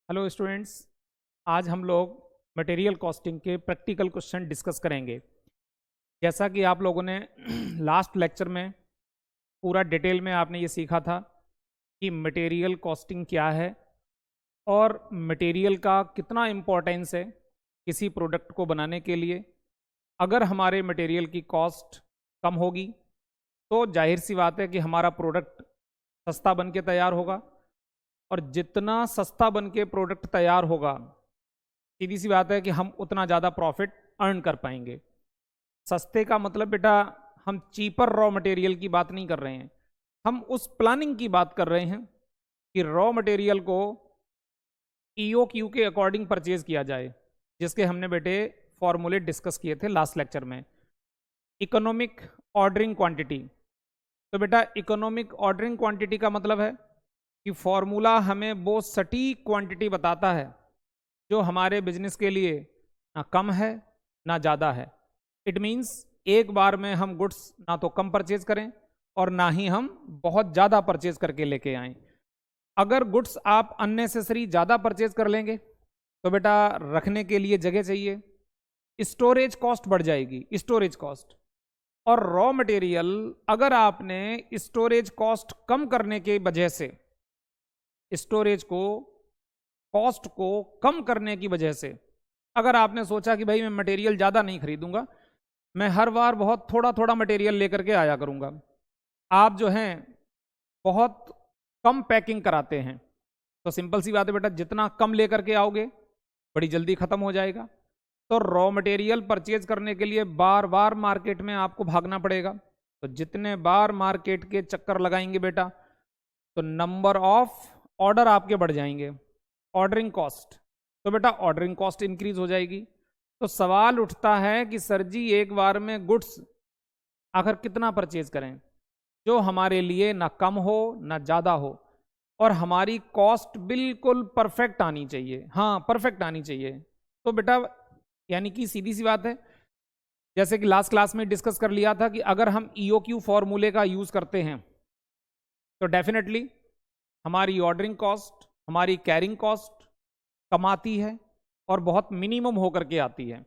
Hello students. आज हम लोग मटेरियल कॉस्टिंग के प्रैक्टिकल क्वेश्चन डिस्कस करेंगे। जैसा कि आप लोगों ने लास्ट लेक्चर में पूरा डिटेल में आपने ये सीखा था कि मटेरियल कॉस्टिंग क्या है और मटेरियल का कितना इम्पोर्टेंस है किसी प्रोडक्ट को बनाने के लिए। अगर हमारे मटेरियल की कॉस्ट कम होगी तो जाहिर सी बात है कि हमारा प्रोडक्ट सस्ता बन के तैयार होगा, और जितना सस्ता बन के प्रोडक्ट तैयार होगा सीधी सी बात है कि हम उतना ज़्यादा प्रॉफिट अर्न कर पाएंगे। सस्ते का मतलब बेटा हम चीपर रॉ मटेरियल की बात नहीं कर रहे हैं, हम उस प्लानिंग की बात कर रहे हैं कि रॉ मटेरियल को ईओक्यू के अकॉर्डिंग परचेज किया जाए, जिसके हमने बेटे फॉर्मूले डिस्कस किए थे लास्ट लेक्चर में। इकोनॉमिक ऑर्डरिंग क्वांटिटी, तो बेटा इकोनॉमिक ऑर्डरिंग क्वांटिटी का मतलब है कि फॉर्मूला हमें वो सटीक क्वांटिटी बताता है जो हमारे बिजनेस के लिए ना कम है ना ज़्यादा है। इट मीन्स एक बार में हम गुड्स ना तो कम परचेज करें और ना ही हम बहुत ज़्यादा परचेज करके लेके आएँ। अगर गुड्स आप अननेसेसरी ज़्यादा परचेज कर लेंगे तो बेटा रखने के लिए जगह चाहिए, स्टोरेज कॉस्ट बढ़ जाएगी, स्टोरेज कॉस्ट। और रॉ मटेरियल अगर आपने स्टोरेज कॉस्ट कम करने के वजह से, स्टोरेज को कॉस्ट को कम करने की वजह से, अगर आपने सोचा कि भाई मैं मटेरियल ज़्यादा नहीं खरीदूंगा, मैं हर बार बहुत थोड़ा थोड़ा मटेरियल लेकर के आया करूंगा, आप जो हैं बहुत कम पैकिंग कराते हैं, तो सिंपल सी बात है बेटा जितना कम लेकर के आओगे बड़ी जल्दी ख़त्म हो जाएगा। तो रॉ मटेरियल परचेज करने के लिए बार बार मार्केट में आपको भागना पड़ेगा। तो जितने बार मार्केट के चक्कर लगाएंगे बेटा तो नंबर ऑफ ऑर्डर आपके बढ़ जाएंगे, ऑर्डरिंग कॉस्ट, तो बेटा ऑर्डरिंग कॉस्ट इंक्रीज हो जाएगी। तो सवाल उठता है कि सर जी एक बार में गुड्स आखिर कितना परचेज करें जो हमारे लिए ना कम हो ना ज़्यादा हो और हमारी कॉस्ट बिल्कुल परफेक्ट आनी चाहिए। हाँ, परफेक्ट आनी चाहिए। तो बेटा यानी कि सीधी सी बात है, जैसे कि लास्ट क्लास में डिस्कस कर लिया था कि अगर हम ईओक्यू फॉर्मूले का यूज़ करते हैं तो डेफिनेटली हमारी ऑर्डरिंग कॉस्ट, हमारी कैरिंग कॉस्ट कम आती है और बहुत मिनिमम होकर के आती है,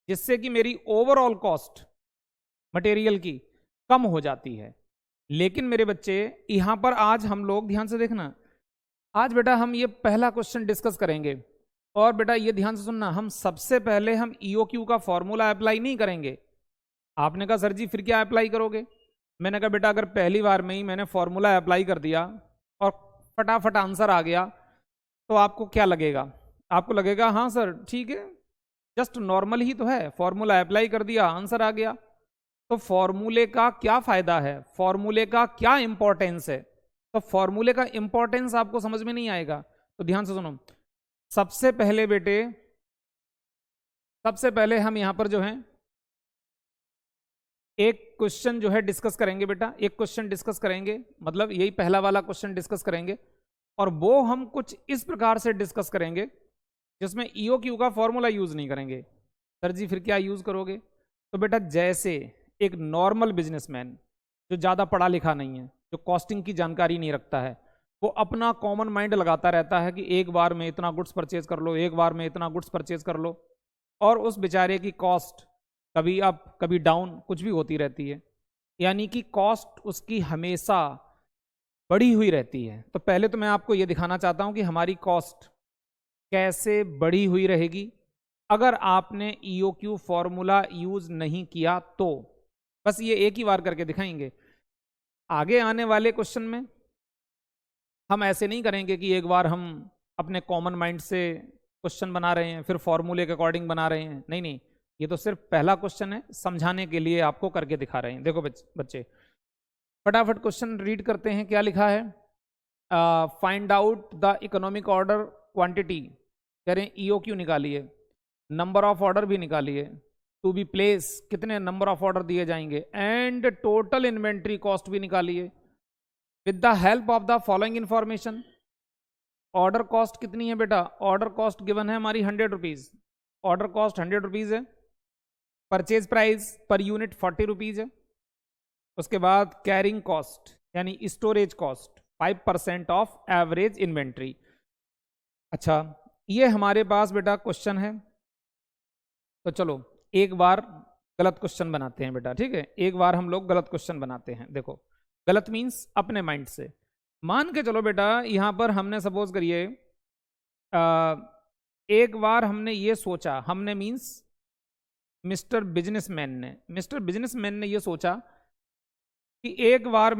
जिससे कि मेरी ओवरऑल कॉस्ट मटेरियल की कम हो जाती है। लेकिन मेरे बच्चे यहाँ पर आज हम लोग ध्यान से देखना, आज बेटा हम ये पहला क्वेश्चन डिस्कस करेंगे और बेटा ये ध्यान से सुनना, हम सबसे पहले हम ईओक्यू का फॉर्मूला अप्लाई नहीं करेंगे। आपने कहा सर जी फिर क्या अप्लाई करोगे? मैंने कहा बेटा अगर पहली बार में ही मैंने फॉर्मूला अप्लाई कर दिया और फटाफट आंसर आ गया तो आपको क्या लगेगा? आपको लगेगा हाँ सर ठीक है, जस्ट नॉर्मल ही तो है, फॉर्मूला अप्लाई कर दिया आंसर आ गया। तो फॉर्मूले का क्या फायदा है, फॉर्मूले का क्या इंपॉर्टेंस है? तो फॉर्मूले का इंपॉर्टेंस आपको समझ में नहीं आएगा। तो ध्यान से सुनो, सबसे पहले बेटे, सबसे पहले हम यहां पर जो है एक क्वेश्चन जो है डिस्कस करेंगे बेटा, एक क्वेश्चन डिस्कस करेंगे, मतलब यही पहला वाला क्वेश्चन डिस्कस करेंगे और वो हम कुछ इस प्रकार से डिस्कस करेंगे जिसमें ईओक्यू का फॉर्मूला यूज नहीं करेंगे। सर जी फिर क्या यूज करोगे? तो बेटा जैसे एक नॉर्मल बिजनेसमैन जो ज़्यादा पढ़ा लिखा नहीं है, जो कॉस्टिंग की जानकारी नहीं रखता है, वो अपना कॉमन माइंड लगाता रहता है कि एक बार में इतना गुड्स परचेज कर लो, एक बार में इतना गुड्स परचेज कर लो, और उस बेचारे की कॉस्ट कभी अप कभी डाउन कुछ भी होती रहती है, यानी कि कॉस्ट उसकी हमेशा बढ़ी हुई रहती है। तो पहले तो मैं आपको ये दिखाना चाहता हूँ कि हमारी कॉस्ट कैसे बढ़ी हुई रहेगी अगर आपने ईओक्यू फॉर्मूला यूज नहीं किया। तो बस ये एक ही बार करके दिखाएंगे। आगे आने वाले क्वेश्चन में हम ऐसे नहीं करेंगे कि एक बार हम अपने कॉमन माइंड से क्वेश्चन बना रहे हैं फिर फॉर्मूले के अकॉर्डिंग बना रहे हैं, नहीं नहीं, ये तो सिर्फ पहला क्वेश्चन है, समझाने के लिए आपको करके दिखा रहे हैं। देखो बच्चे फटाफट क्वेश्चन रीड करते हैं, क्या लिखा है। Find out the economic order quantity, कह रहे हैं ईओक्यू निकालिए, नंबर ऑफ ऑर्डर भी निकालिए, टू बी प्लेस कितने नंबर ऑफ ऑर्डर दिए जाएंगे, एंड टोटल इन्वेंट्री कॉस्ट भी निकालिए with the help of the following information. Order cost कितनी है बेटा? ऑर्डर कॉस्ट गिवन है हमारी 100 रुपीज, ऑर्डर कॉस्ट 100 रुपीज है, purchase price per unit 40 rupees है, उसके बाद कैरिंग कॉस्ट यानी storage cost 5% of average inventory. अच्छा, ये हमारे पास बेटा क्वेश्चन है, तो चलो एक बार गलत क्वेश्चन बनाते हैं बेटा, ठीक है। एक बार हम लोग गलत क्वेश्चन बनाते हैं। देखो गलत मीन्स अपने माइंड से। मान के चलो बेटा, यहां पर हमने सपोज करिए एक बार हमने ये सोचा, हमने मीन्स मिस्टर बिजनेसमैन ने ये सोचा कि एक बार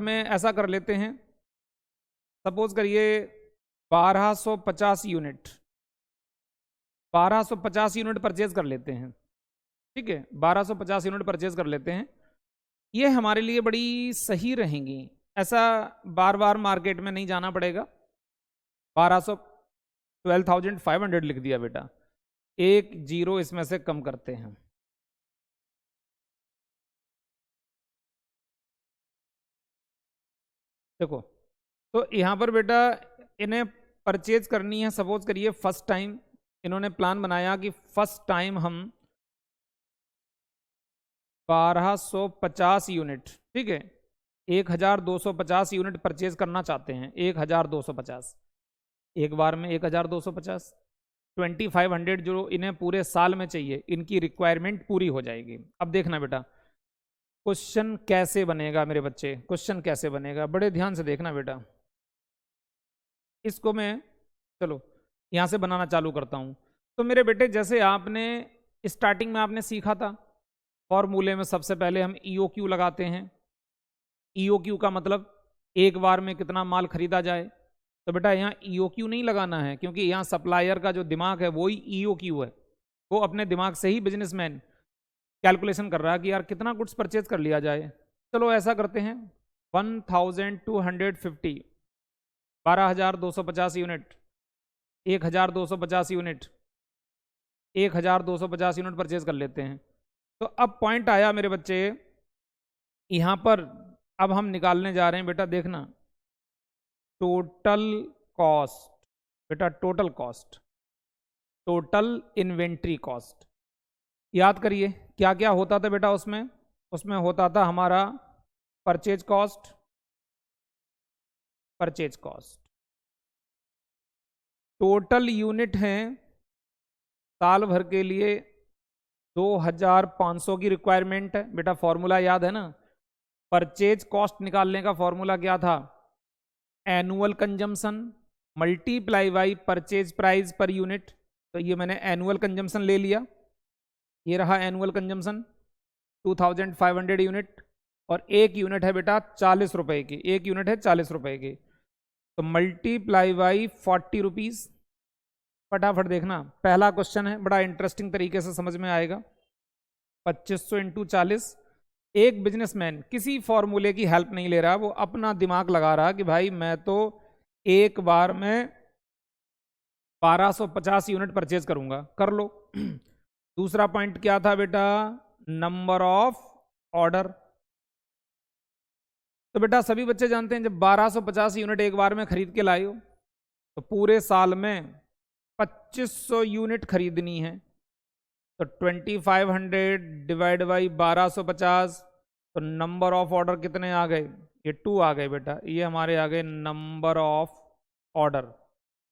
में ऐसा कर लेते हैं, सपोज करिए 1250 यूनिट 1250 यूनिट परचेज कर लेते हैं, ठीक है। 1250 यूनिट परचेज कर लेते हैं, ये हमारे लिए बड़ी सही रहेंगी। ऐसा बार बार मार्केट में नहीं जाना पड़ेगा। 12,500 लिख दिया बेटा, एक जीरो इसमें से कम करते हैं। देखो तो यहां पर बेटा इन्हें परचेज करनी है, सपोज करिए फर्स्ट टाइम इन्होंने प्लान बनाया कि फर्स्ट टाइम हम 1250 यूनिट, ठीक है, 1250 यूनिट परचेज करना चाहते हैं। 1250 एक बार में 1250, 2500 जो इन्हें पूरे साल में चाहिए, इनकी रिक्वायरमेंट पूरी हो जाएगी। अब देखना बेटा क्वेश्चन कैसे बनेगा मेरे बच्चे, क्वेश्चन कैसे बनेगा, बड़े ध्यान से देखना बेटा। इसको मैं चलो यहां से बनाना चालू करता हूं। तो मेरे बेटे जैसे आपने स्टार्टिंग में आपने सीखा था, फॉर्मूले में सबसे पहले हम ईओक्यू लगाते हैं। ईओक्यू का मतलब एक बार में कितना माल खरीदा जाए। तो बेटा यहाँ ईओक्यू नहीं लगाना है, क्योंकि यहाँ सप्लायर का जो दिमाग है वही ईओक्यू है। वो अपने दिमाग से ही बिजनेसमैन कैलकुलेशन कर रहा है कि यार कितना गुड्स परचेज कर लिया जाए। चलो ऐसा करते हैं 1250, 12,250 यूनिट, 1,250 यूनिट, 1,250 यूनिट परचेज कर लेते हैं। तो अब पॉइंट आया मेरे बच्चे, यहां पर अब हम निकालने जा रहे हैं बेटा, देखना टोटल कॉस्ट, बेटा total cost, total inventory cost. याद करिए क्या क्या होता था बेटा उसमें, उसमें होता था हमारा purchase cost, purchase cost, total unit हैं साल भर के लिए 2,500 की रिक्वायरमेंट है। बेटा फॉर्मूला याद है ना, परचेज कॉस्ट निकालने का फॉर्मूला क्या था, annual consumption multiply by purchase price per unit. तो ये मैंने एनुअल कंजम्पशन ले लिया, ये रहा एनुअल कंजम्पशन 2,500 यूनिट, और एक यूनिट है बेटा 40 रुपए की, एक यूनिट है 40 रुपए की। तो मल्टीप्लाई बाई 40 रुपीज। फटाफट देखना पहला क्वेश्चन है, बड़ा इंटरेस्टिंग तरीके से समझ में आएगा। 2500 इंटू 40। एक बिजनेसमैन किसी फॉर्मूले की हेल्प नहीं ले रहा, वो अपना दिमाग लगा रहा कि भाई मैं तो एक बार में 1250 यूनिट परचेज करूंगा, कर लो। दूसरा पॉइंट क्या था बेटा, नंबर ऑफ ऑर्डर। तो बेटा सभी बच्चे जानते हैं जब 1250 यूनिट एक बार में खरीद के लाए हो तो पूरे साल में 2500 यूनिट खरीदनी है। तो 2500 डिवाइड बाई 1250, तो नंबर ऑफ ऑर्डर कितने आ गए, ये 2 आ गए बेटा, ये हमारे आ गए नंबर ऑफ ऑर्डर।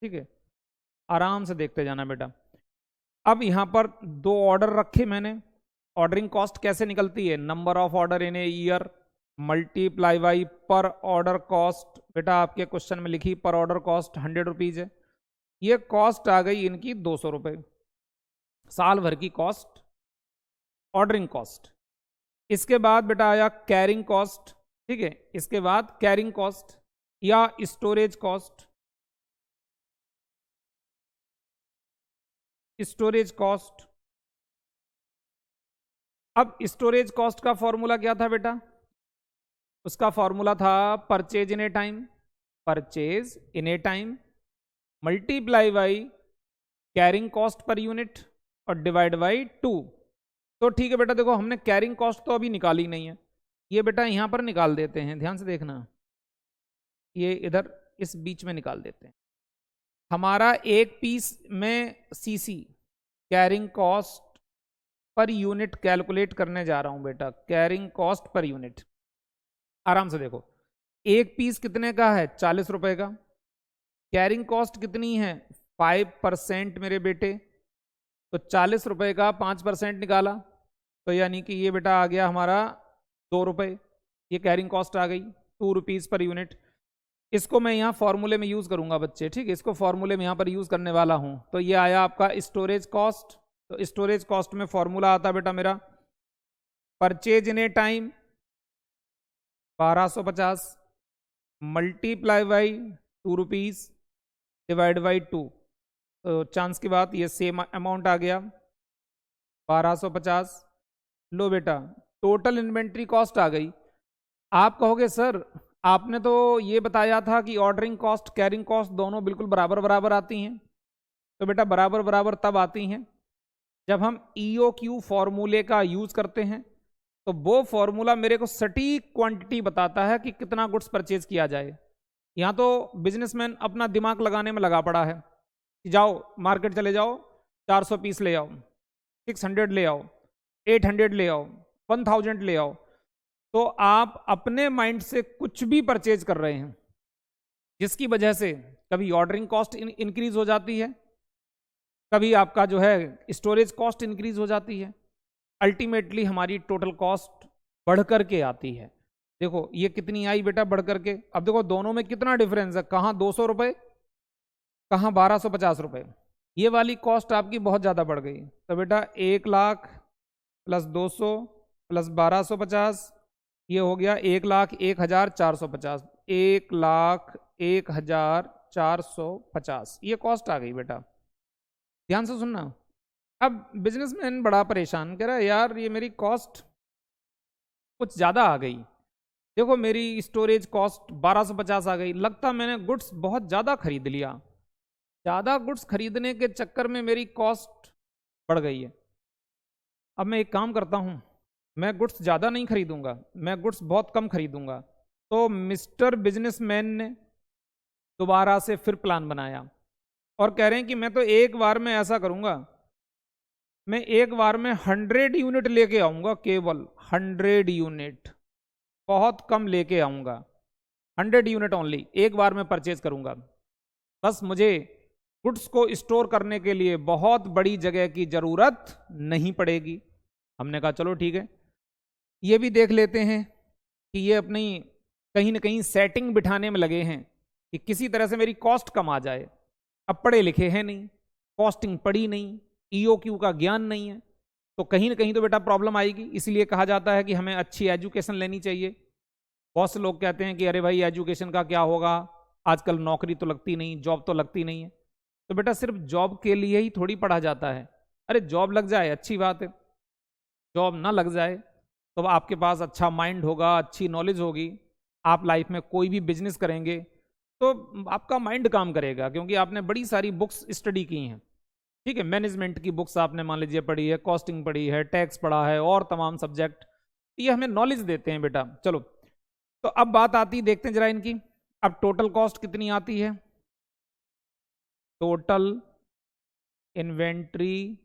ठीक है, आराम से देखते जाना बेटा। अब यहां पर 2 ऑर्डर रखे मैंने, ऑर्डरिंग कॉस्ट कैसे निकलती है, number of order in a year multiply by पर ऑर्डर कॉस्ट। बेटा आपके क्वेश्चन में लिखी पर ऑर्डर कॉस्ट 100 रुपीज है, ये कॉस्ट आ गई इनकी 200 रुपए, साल भर की कॉस्ट, ऑर्डरिंग कॉस्ट। इसके बाद बेटा आया कैरिंग कॉस्ट, ठीक है, इसके बाद कैरिंग कॉस्ट या स्टोरेज कॉस्ट, स्टोरेज कॉस्ट। अब स्टोरेज कॉस्ट का फॉर्मूला क्या था बेटा, उसका फॉर्मूला था purchase in A time, purchase in A time multiply by carrying cost per unit और डिवाइड बाई 2। तो ठीक है बेटा, देखो हमने कैरिंग कॉस्ट तो अभी निकाली नहीं है, ये बेटा यहां पर निकाल देते हैं, ध्यान से देखना, ये इधर इस बीच में निकाल देते हैं। हमारा एक पीस में CC carrying cost per unit calculate करने जा रहा हूं बेटा, कैरिंग कॉस्ट पर यूनिट। आराम से देखो, एक पीस कितने का है, 40 रुपए का, कैरिंग कॉस्ट कितनी है 5% मेरे बेटे, तो 40 रुपए का 5% निकाला तो यानी कि ये बेटा आ गया हमारा 2 रुपए, ये कैरिंग कॉस्ट आ गई 2 रुपीज़ पर यूनिट। इसको मैं यहाँ फॉर्मूले में यूज़ करूँगा बच्चे, ठीक है, इसको फॉर्मूले में यहाँ पर यूज़ करने वाला हूँ। तो ये आया आपका स्टोरेज कॉस्ट, तो स्टोरेज कॉस्ट में फॉर्मूला आता बेटा मेरा purchase in A time 1250 multiply by 2 rupees divide by 2, तो चांस की बात ये सेम अमाउंट आ गया 1250। लो बेटा टोटल इन्वेंट्री कॉस्ट आ गई। आप कहोगे सर आपने तो ये बताया था कि ऑर्डरिंग कॉस्ट कैरिंग कॉस्ट दोनों बिल्कुल बराबर बराबर आती हैं। तो बेटा बराबर बराबर तब आती हैं जब हम EOQ फॉर्मूले का यूज करते हैं। तो वो फॉर्मूला मेरे को सटीक क्वांटिटी बताता है कि कितना गुड्स परचेज किया जाए। यहाँ तो बिजनेसमैन अपना दिमाग लगाने में लगा पड़ा है कि जाओ मार्केट चले जाओ 400 पीस ले आओ, 600 ले आओ, 800 ले आओ, 1000 ले आओ। तो आप अपने माइंड से कुछ भी परचेज कर रहे हैं, जिसकी वजह से कभी ऑर्डरिंग कॉस्ट इंक्रीज हो जाती है, कभी आपका जो है स्टोरेज कॉस्ट इंक्रीज हो जाती है, अल्टीमेटली हमारी टोटल कॉस्ट बढ़ करके आती है। देखो ये कितनी आई बेटा बढ़ करके, अब देखो दोनों में कितना डिफरेंस है, कहाँ 200 रुपए, कहाँ 1250 रुपए। ये वाली कॉस्ट आपकी बहुत ज़्यादा बढ़ गई। तो बेटा 1 लाख प्लस 200 प्लस 1250 ये हो गया 1,01,450, 1,01,450 ये कॉस्ट आ गई बेटा। ध्यान से सुनना। अब बिजनेसमैन बड़ा परेशान कह रहा है यार ये मेरी कॉस्ट कुछ ज़्यादा आ गई, देखो मेरी स्टोरेज कॉस्ट 1250 आ गई, लगता मैंने गुड्स बहुत ज़्यादा खरीद लिया, ज़्यादा गुड्स खरीदने के चक्कर में मेरी कॉस्ट बढ़ गई है। अब मैं एक काम करता हूँ, मैं गुड्स ज़्यादा नहीं खरीदूंगा, मैं गुड्स बहुत कम खरीदूंगा। तो मिस्टर बिजनेसमैन ने दोबारा से फिर प्लान बनाया और कह रहे हैं कि मैं तो एक बार में ऐसा करूंगा, मैं एक बार में 100 यूनिट लेके आऊंगा, केवल 100 यूनिट, बहुत कम लेके आऊंगा, 100 यूनिट ओनली एक बार में परचेज करूंगा। बस मुझे गुड्स को स्टोर करने के लिए बहुत बड़ी जगह की जरूरत नहीं पड़ेगी। हमने कहा चलो ठीक है, ये भी देख लेते हैं कि ये अपनी कहीं ना कहीं सेटिंग बिठाने में लगे हैं कि किसी तरह से मेरी कॉस्ट कम आ जाए। अब पढ़े लिखे हैं नहीं, कॉस्टिंग पढ़ी नहीं, EOQ का ज्ञान नहीं है, तो कहीं ना कहीं तो बेटा प्रॉब्लम आएगी। इसलिए कहा जाता है कि हमें अच्छी एजुकेशन लेनी चाहिए। बहुत से लोग कहते हैं कि अरे भाई एजुकेशन का क्या होगा, आजकल नौकरी तो लगती नहीं, जॉब तो लगती नहीं है। तो बेटा सिर्फ जॉब के लिए ही थोड़ी पढ़ा जाता है। अरे जॉब लग जाए अच्छी बात है, जॉब ना लग जाए तो आपके पास अच्छा माइंड होगा, अच्छी नॉलेज होगी, आप लाइफ में कोई भी बिजनेस करेंगे तो आपका माइंड काम करेगा, क्योंकि आपने बड़ी सारी बुक्स स्टडी की हैं, ठीक है, मैनेजमेंट की बुक्स आपने मान लीजिए पढ़ी है, कॉस्टिंग पढ़ी है, टैक्स पढ़ा है और तमाम सब्जेक्ट, ये हमें नॉलेज देते हैं बेटा। चलो तो अब बात आती, देखते हैं जरा इनकी। अब टोटल कॉस्ट कितनी आती है, टोटल इन्वेंट्री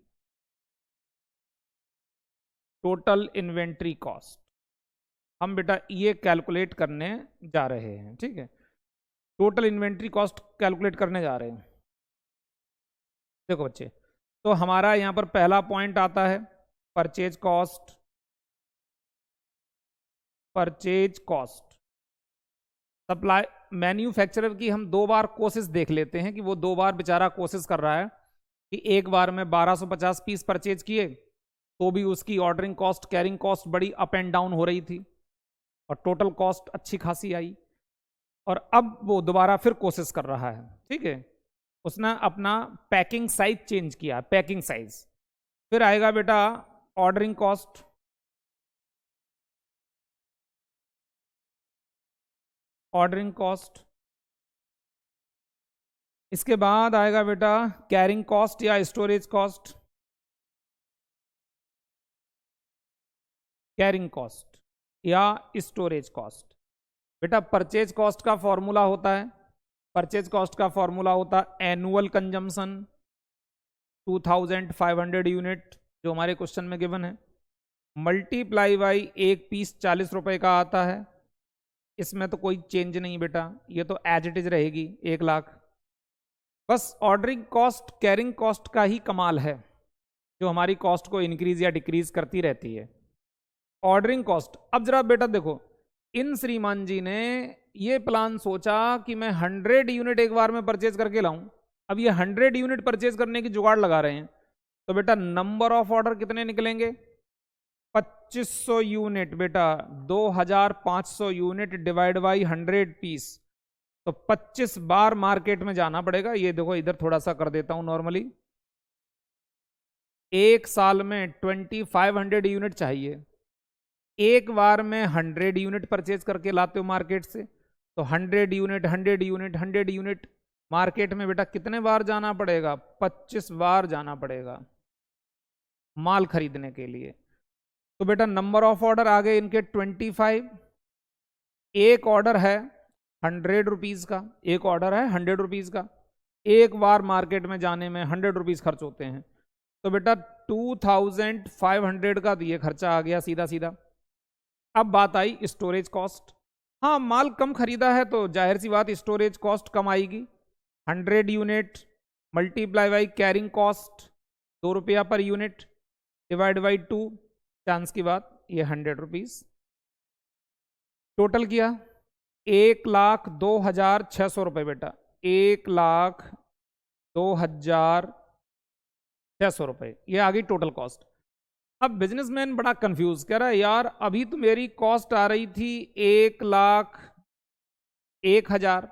कॉस्ट हम बेटा ये कैलकुलेट करने जा रहे हैं, ठीक है, टोटल इन्वेंट्री कॉस्ट कैलकुलेट करने जा रहे हैं। देखो बच्चे, तो हमारा यहां पर पहला पॉइंट आता है परचेज कॉस्ट। सप्लाई मैन्युफैक्चरर की हम 2 बार कोशिश देख लेते हैं कि वो 2 बार बेचारा कोशिश कर रहा है कि एक बार में 1250 पीस परचेज किए तो भी उसकी ऑर्डरिंग कॉस्ट कैरिंग कॉस्ट बड़ी अप एंड डाउन हो रही थी और टोटल कॉस्ट अच्छी खासी आई। और अब वो दोबारा फिर कोशिश कर रहा है, ठीक है, उसने अपना पैकिंग साइज चेंज किया, पैकिंग साइज। फिर आएगा बेटा ऑर्डरिंग कॉस्ट, इसके बाद आएगा बेटा कैरिंग कॉस्ट या स्टोरेज कॉस्ट, कैरिंग कॉस्ट या स्टोरेज कॉस्ट। बेटा परचेज कॉस्ट का फॉर्मूला होता है, परचेज कॉस्ट का फॉर्मूला होता है एनुअल कंजम्पशन 2500 यूनिट जो हमारे क्वेश्चन में गिवन है, मल्टीप्लाई बाई एक पीस 40 रुपए का आता है। इसमें तो कोई चेंज नहीं बेटा, ये तो एज इट इज रहेगी 1 लाख। बस ऑर्डरिंग कॉस्ट कैरिंग कॉस्ट का ही कमाल है जो हमारी कॉस्ट को इंक्रीज या डिक्रीज करती रहती है। ऑर्डरिंग कॉस्ट, अब जरा बेटा देखो, इन श्रीमान जी ने ये प्लान सोचा कि मैं 100 यूनिट एक बार में परचेज करके लाऊं। अब ये 100 यूनिट परचेज करने की जुगाड़ लगा रहे हैं, तो बेटा नंबर ऑफ ऑर्डर कितने निकलेंगे? 2500 यूनिट बेटा, 2500 यूनिट डिवाइड बाई 100 पीस, तो 25 बार मार्केट में जाना पड़ेगा। ये देखो इधर थोड़ा सा कर देता हूं नॉर्मली, एक साल में 2500 यूनिट चाहिए। एक बार में 100 यूनिट परचेज करके लाते हो मार्केट से, तो 100 यूनिट 100 यूनिट 100 यूनिट मार्केट में बेटा कितने बार जाना पड़ेगा? 25 बार जाना पड़ेगा माल खरीदने के लिए। तो बेटा नंबर ऑफ ऑर्डर आ गए इनके 25। एक ऑर्डर है 100 रुपीज़ का, एक ऑर्डर है 100 रुपीज़ का, एक बार मार्केट में जाने में 100 रुपीज़ खर्च होते हैं, तो बेटा 2500 का तो ये खर्चा आ गया सीधा सीधा। अब बात आई स्टोरेज कॉस्ट। हाँ, माल कम खरीदा है तो जाहिर सी बात स्टोरेज कॉस्ट कम आएगी। 100 unit multiply by carrying cost 2 रुपया per unit divide by 2, chance की बात ये 100 रुपीज़। टोटल किया 1,02,600 रुपये बेटा, 1,02,600 रुपये, ये आ गई टोटल कॉस्ट। अब बिजनेसमैन बड़ा कंफ्यूज, कह रहा है यार अभी तो मेरी कॉस्ट आ रही थी 1,01,000,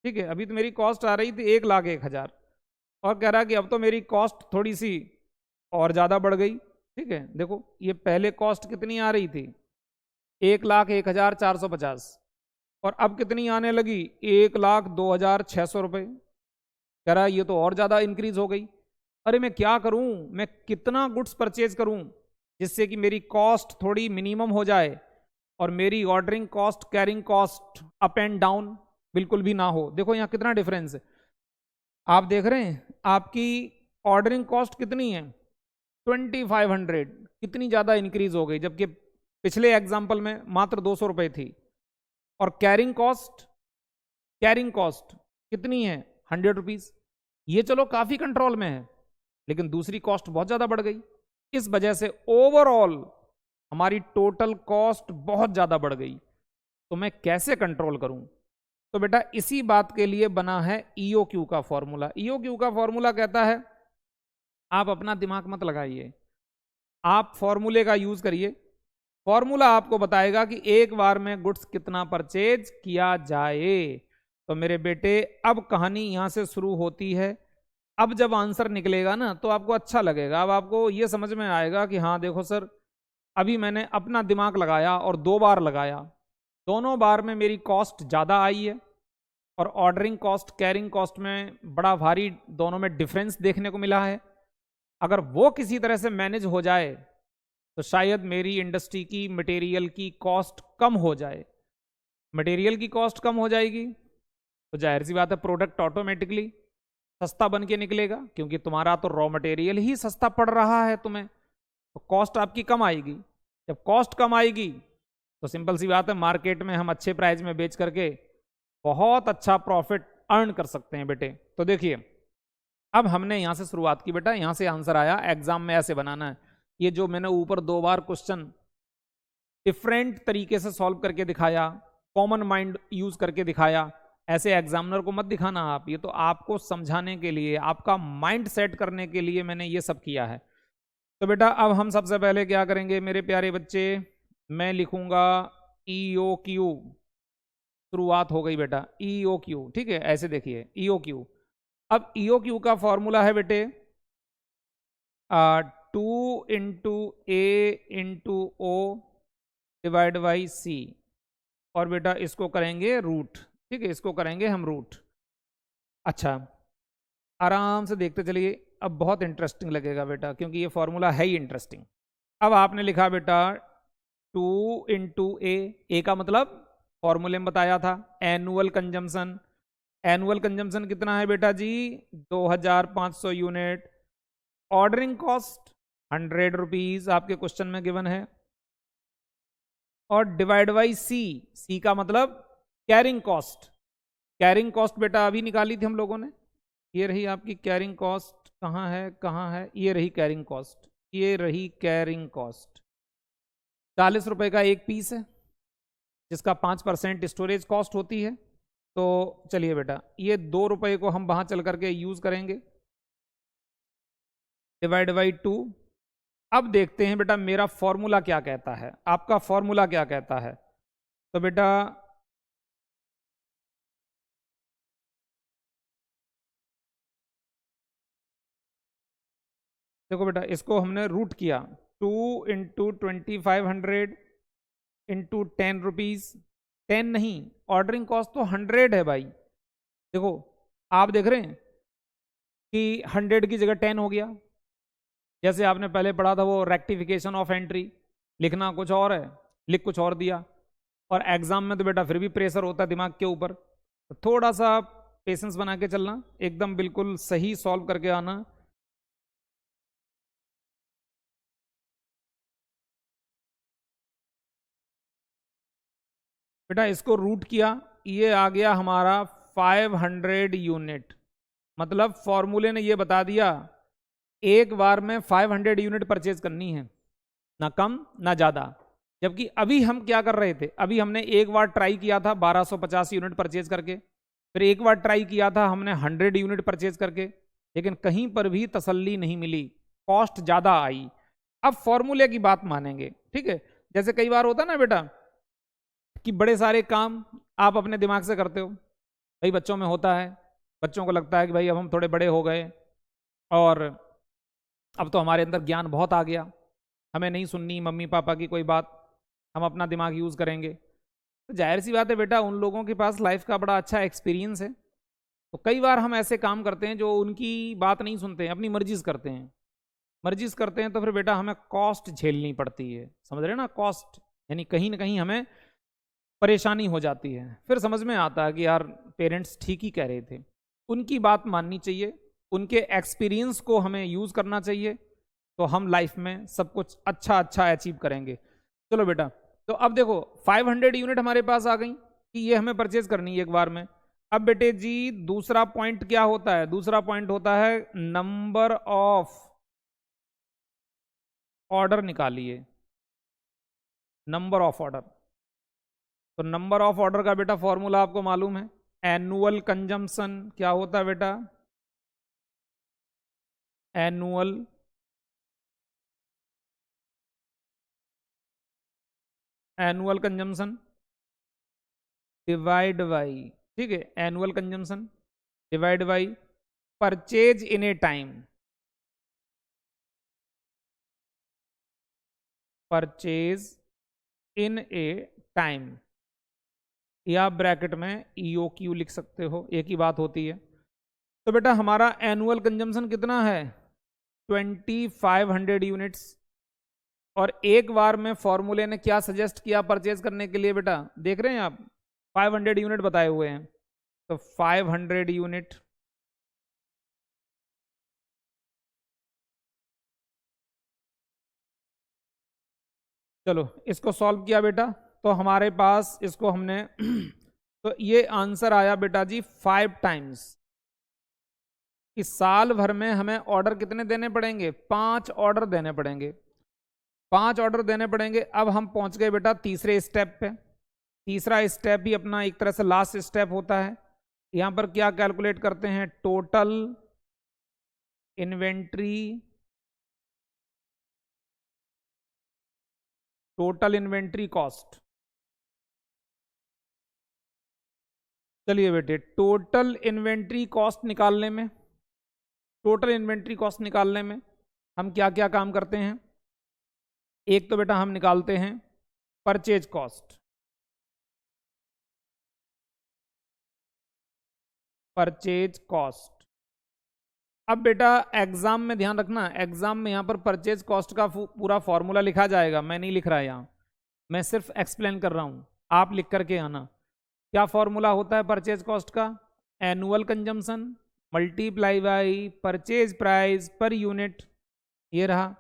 ठीक है, अभी तो मेरी कॉस्ट आ रही थी 1,01,000, और कह रहा है कि अब तो मेरी कॉस्ट थोड़ी सी और ज़्यादा बढ़ गई। ठीक है, देखो ये पहले कॉस्ट कितनी आ रही थी? 1,01,450, और अब कितनी आने लगी? 1,02,600 रुपये। कह रहा है ये तो और ज़्यादा इंक्रीज हो गई। अरे मैं क्या करूं, मैं कितना गुड्स परचेज करूं जिससे कि मेरी कॉस्ट थोड़ी मिनिमम हो जाए और मेरी ordering cost carrying cost up and down बिल्कुल भी ना हो। देखो यहाँ कितना डिफरेंस है, आप देख रहे हैं आपकी ऑर्डरिंग कॉस्ट कितनी है? 2500, कितनी ज़्यादा इंक्रीज हो गई, जबकि पिछले एग्जाम्पल में मात्र 200 रुपये थी। और कैरिंग कॉस्ट कितनी है? 100 रुपीज़। ये चलो काफ़ी कंट्रोल में है, लेकिन दूसरी कॉस्ट बहुत ज़्यादा बढ़ गई। इस वजह से ओवरऑल हमारी टोटल कॉस्ट बहुत ज़्यादा बढ़ गई। तो मैं कैसे कंट्रोल करूं? तो बेटा इसी बात के लिए बना है EOQ का फॉर्मूला। EOQ का फॉर्मूला कहता है, आप अपना दिमाग मत लगाइए, आप फॉर्मूले का यूज करिए। फॉर्मूला आपको बताएगा कि एक बार में गुड्स कितना परचेज किया जाए। तो मेरे बेटे अब कहानी यहां से शुरू होती है। अब जब आंसर निकलेगा ना तो आपको अच्छा लगेगा, अब आपको ये समझ में आएगा कि हाँ देखो सर, अभी मैंने अपना दिमाग लगाया और 2 बार लगाया, दोनों बार में मेरी कॉस्ट ज़्यादा आई है, और ऑर्डरिंग कॉस्ट कैरिंग कॉस्ट में बड़ा भारी दोनों में डिफरेंस देखने को मिला है। अगर वो किसी तरह से मैनेज हो जाए तो शायद मेरी इंडस्ट्री की मटेरियल की कॉस्ट कम हो जाए। मटेरियल की कॉस्ट कम हो जाएगी तो जाहिर सी बात है प्रोडक्ट ऑटोमेटिकली सस्ता बन के निकलेगा, क्योंकि तुम्हारा तो रॉ मटेरियल ही सस्ता पड़ रहा है तुम्हें, तो कॉस्ट आपकी कम आएगी। जब कॉस्ट कम आएगी तो सिंपल सी बात है मार्केट में हम अच्छे प्राइस में बेच करके बहुत अच्छा प्रॉफिट अर्न कर सकते हैं बेटे। तो देखिए अब हमने यहां से शुरुआत की बेटा, यहां से आंसर आया, एग्जाम में ऐसे बनाना है। ये जो मैंने ऊपर 2 बार क्वेश्चन डिफरेंट तरीके से सॉल्व करके दिखाया, कॉमन माइंड यूज करके दिखाया, ऐसे एग्जामिनर को मत दिखाना आप, ये तो आपको समझाने के लिए, आपका माइंड सेट करने के लिए मैंने ये सब किया है। तो बेटा अब हम सबसे पहले क्या करेंगे मेरे प्यारे बच्चे, मैं लिखूंगा EOQ। शुरुआत हो गई बेटा EOQ, ठीक है, ऐसे देखिए EOQ। अब EOQ का फॉर्मूला है बेटे 2 into A into O divide by C, और बेटा इसको करेंगे रूट, ठीक है, इसको करेंगे हम रूट। अच्छा आराम से देखते चलिए, अब बहुत इंटरेस्टिंग लगेगा बेटा, क्योंकि ये फॉर्मूला है ही इंटरेस्टिंग। अब आपने लिखा बेटा 2 इंटू ए का मतलब फॉर्मूले में बताया था एनुअल कंजम्पशन। एनुअल कंजम्पशन कितना है बेटा जी? 2500 यूनिट। ऑर्डरिंग कॉस्ट 100 रुपीज आपके क्वेश्चन में गिवन है, और डिवाइड बाई सी का मतलब कैरिंग कॉस्ट। कैरिंग कॉस्ट बेटा अभी निकाली थी हम लोगों ने, ये रही आपकी कैरिंग कॉस्ट, कहाँ है, ये रही कैरिंग कॉस्ट, ये रही कैरिंग कॉस्ट। 40 रुपए का एक पीस है जिसका 5% स्टोरेज कॉस्ट होती है। तो चलिए बेटा, ये 2 रुपए को हम वहां चल करके यूज करेंगे, डिवाइड बाई 2। अब देखते हैं बेटा मेरा फॉर्मूला क्या कहता है, आपका फॉर्मूला क्या कहता है। तो बेटा देखो बेटा, इसको हमने रूट किया, 2 इंटू 2500 इंटू 10 रुपीज, 10 नहीं, ऑर्डरिंग कॉस्ट तो 100 है भाई। देखो आप देख रहे हैं कि 100 की जगह 10 हो गया। जैसे आपने पहले पढ़ा था वो रेक्टिफिकेशन ऑफ एंट्री, लिखना कुछ और है, लिख कुछ और दिया। और एग्जाम में तो बेटा फिर भी प्रेशर होता है दिमाग के ऊपर, तो थोड़ा सा पेशेंस बना के चलना, एकदम बिल्कुल सही सॉल्व करके आना। बेटा इसको रूट किया, ये आ गया हमारा 500 यूनिट। मतलब फॉर्मूले ने ये बता दिया एक बार में 500 यूनिट परचेज करनी है, ना कम ना ज़्यादा। जबकि अभी हम क्या कर रहे थे, अभी हमने एक बार ट्राई किया था 1250 यूनिट परचेज करके, फिर एक बार ट्राई किया था हमने 100 यूनिट परचेज करके, लेकिन कहीं पर भी तसल्ली नहीं मिली, कॉस्ट ज़्यादा आई। अब फॉर्मूले की बात मानेंगे, ठीक है। जैसे कई बार होता ना बेटा कि बड़े सारे काम आप अपने दिमाग से करते हो, भाई बच्चों में होता है, बच्चों को लगता है कि भाई अब हम थोड़े बड़े हो गए और अब तो हमारे अंदर ज्ञान बहुत आ गया, हमें नहीं सुननी मम्मी पापा की कोई बात, हम अपना दिमाग यूज़ करेंगे। तो जाहिर सी बात है बेटा, उन लोगों के पास लाइफ का बड़ा अच्छा एक्सपीरियंस है, तो कई बार हम ऐसे काम करते हैं जो उनकी बात नहीं सुनते हैं, अपनी मर्जीज करते हैं। मर्जीज करते हैं तो फिर बेटा हमें कॉस्ट झेलनी पड़ती है, समझ रहे हैं ना, कॉस्ट यानी कहीं ना कहीं हमें परेशानी हो जाती है। फिर समझ में आता है कि यार पेरेंट्स ठीक ही कह रहे थे, उनकी बात माननी चाहिए, उनके एक्सपीरियंस को हमें यूज़ करना चाहिए, तो हम लाइफ में सब कुछ अच्छा अच्छा अचीव करेंगे। चलो बेटा, तो अब देखो 500 यूनिट हमारे पास आ गई कि ये हमें परचेज करनी है एक बार में। अब बेटे जी दूसरा पॉइंट क्या होता है, दूसरा पॉइंट होता है नंबर ऑफ ऑर्डर निकालिए, नंबर ऑफ ऑर्डर। तो नंबर ऑफ ऑर्डर का बेटा फॉर्मूला आपको मालूम है, एनुअल कंजम्पशन क्या होता है बेटा, annual annual consumption divide by, ठीक है, annual consumption divide by purchase in A time, purchase in A time, या ब्रैकेट में EOQ लिख सकते हो, एक ही बात होती है। तो बेटा हमारा एनुअल कंजम्पशन कितना है, 2500 यूनिट्स। और एक बार में फॉर्मूले ने क्या सजेस्ट किया परचेज करने के लिए बेटा, देख रहे हैं आप, 500 यूनिट बताए हुए हैं, तो 500 यूनिट चलो इसको सॉल्व किया बेटा, तो हमारे पास इसको हमने तो ये आंसर आया बेटा जी 5 टाइम्स। इस साल भर में हमें ऑर्डर कितने देने पड़ेंगे, 5 ऑर्डर देने पड़ेंगे, 5 ऑर्डर देने पड़ेंगे। अब हम पहुंच गए बेटा तीसरे स्टेप पे। तीसरा स्टेप ही अपना एक तरह से लास्ट स्टेप होता है। यहां पर क्या कैलकुलेट करते हैं, total inventory, total inventory cost. चलिए बेटे, टोटल इन्वेंट्री कॉस्ट निकालने में, टोटल इन्वेंट्री कॉस्ट निकालने में हम क्या क्या काम करते हैं। एक तो बेटा हम निकालते हैं परचेज कॉस्ट, परचेज कॉस्ट। अब बेटा एग्जाम में ध्यान रखना, एग्जाम में यहां पर परचेज कॉस्ट का पूरा फॉर्मूला लिखा जाएगा, मैं नहीं लिख रहा यहां, मैं सिर्फ एक्सप्लेन कर रहा हूं, आप लिख करके आना। क्या फॉर्मूला होता है परचेज कॉस्ट का, annual consumption multiply by purchase price per unit, ये रहा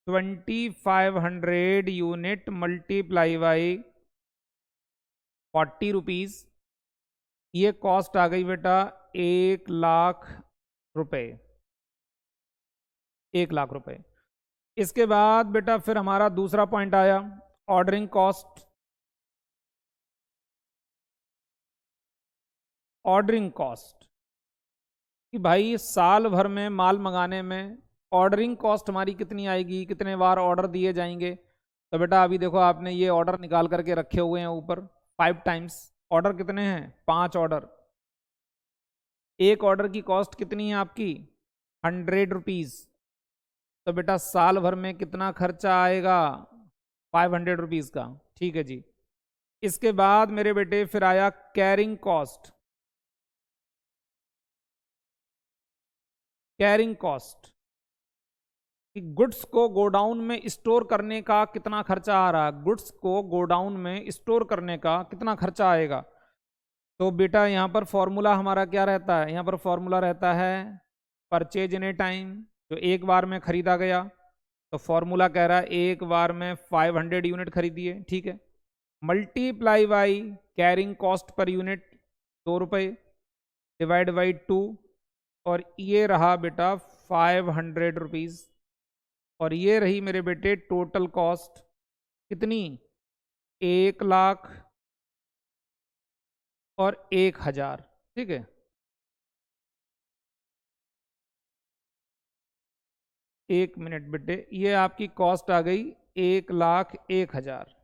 2500 यूनिट मल्टीप्लाई बाई 40 रुपीज, ये कॉस्ट आ गई बेटा 1,00,000 रुपए, 1,00,000 रुपए। इसके बाद बेटा फिर हमारा दूसरा पॉइंट आया ऑर्डरिंग कॉस्ट। ऑर्डरिंग कॉस्ट कि भाई साल भर में माल मंगाने में ऑर्डरिंग कॉस्ट हमारी कितनी आएगी, कितने बार ऑर्डर दिए जाएंगे। तो बेटा अभी देखो आपने ये ऑर्डर निकाल करके रखे हुए हैं ऊपर 5 टाइम्स। ऑर्डर कितने हैं? 5 ऑर्डर। एक ऑर्डर की कॉस्ट कितनी है आपकी? 100 रुपीज़। तो बेटा साल भर में कितना खर्चा आएगा? 500 रुपीज़ का। ठीक है जी। इसके बाद मेरे बेटे फिर आया कैरिंग कॉस्ट। कैरिंग कॉस्ट कि गुड्स को गोडाउन में स्टोर करने का कितना खर्चा आ रहा है, गुड्स को गोडाउन में स्टोर करने का कितना खर्चा आएगा। तो बेटा यहाँ पर फॉर्मूला हमारा क्या रहता है? यहाँ पर फॉर्मूला रहता है परचेज इन ए टाइम, जो एक बार में खरीदा गया। तो फॉर्मूला कह रहा है एक बार में 500 यूनिट खरीदिए, ठीक है, multiply by carrying cost per unit 2 रुपये डिवाइड बाई 2, और ये रहा बेटा 500 रुपीज़। और ये रही मेरे बेटे टोटल कॉस्ट कितनी? 1,00,000 और 1,000। ठीक है, एक मिनट बेटे, ये आपकी कॉस्ट आ गई 1,00,000 1,000।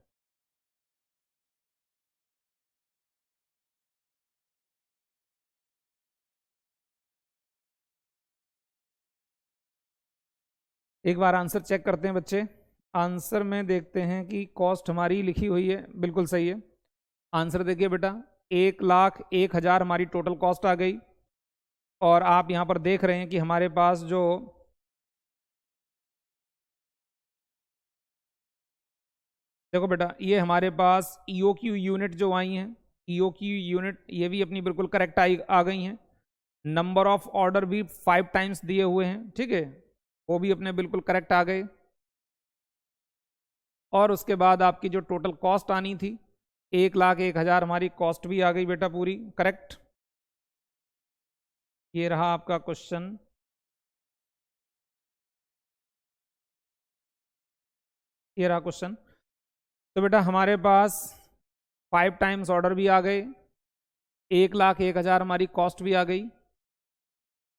एक बार आंसर चेक करते हैं बच्चे। आंसर में देखते हैं कि कॉस्ट हमारी लिखी हुई है, बिल्कुल सही है। आंसर देखिए बेटा 1,00,000 1,000 हमारी टोटल कॉस्ट आ गई। और आप यहाँ पर देख रहे हैं कि हमारे पास जो देखो बेटा ये हमारे पास ईओक्यू यूनिट जो आई हैं, ईओक्यू यूनिट ये भी अपनी बिल्कुल करेक्ट आ गई हैं। नंबर ऑफ ऑर्डर भी 5 टाइम्स दिए हुए हैं, ठीक है, वो भी अपने बिल्कुल करेक्ट आ गए। और उसके बाद आपकी जो टोटल कॉस्ट आनी थी 1,00,000 1,000 हमारी कॉस्ट भी आ गई बेटा पूरी करेक्ट। ये रहा आपका क्वेश्चन। ये रहा क्वेश्चन। तो बेटा हमारे पास 5 टाइम्स ऑर्डर भी आ गए, 1,00,000 1,000 हमारी कॉस्ट भी आ गई।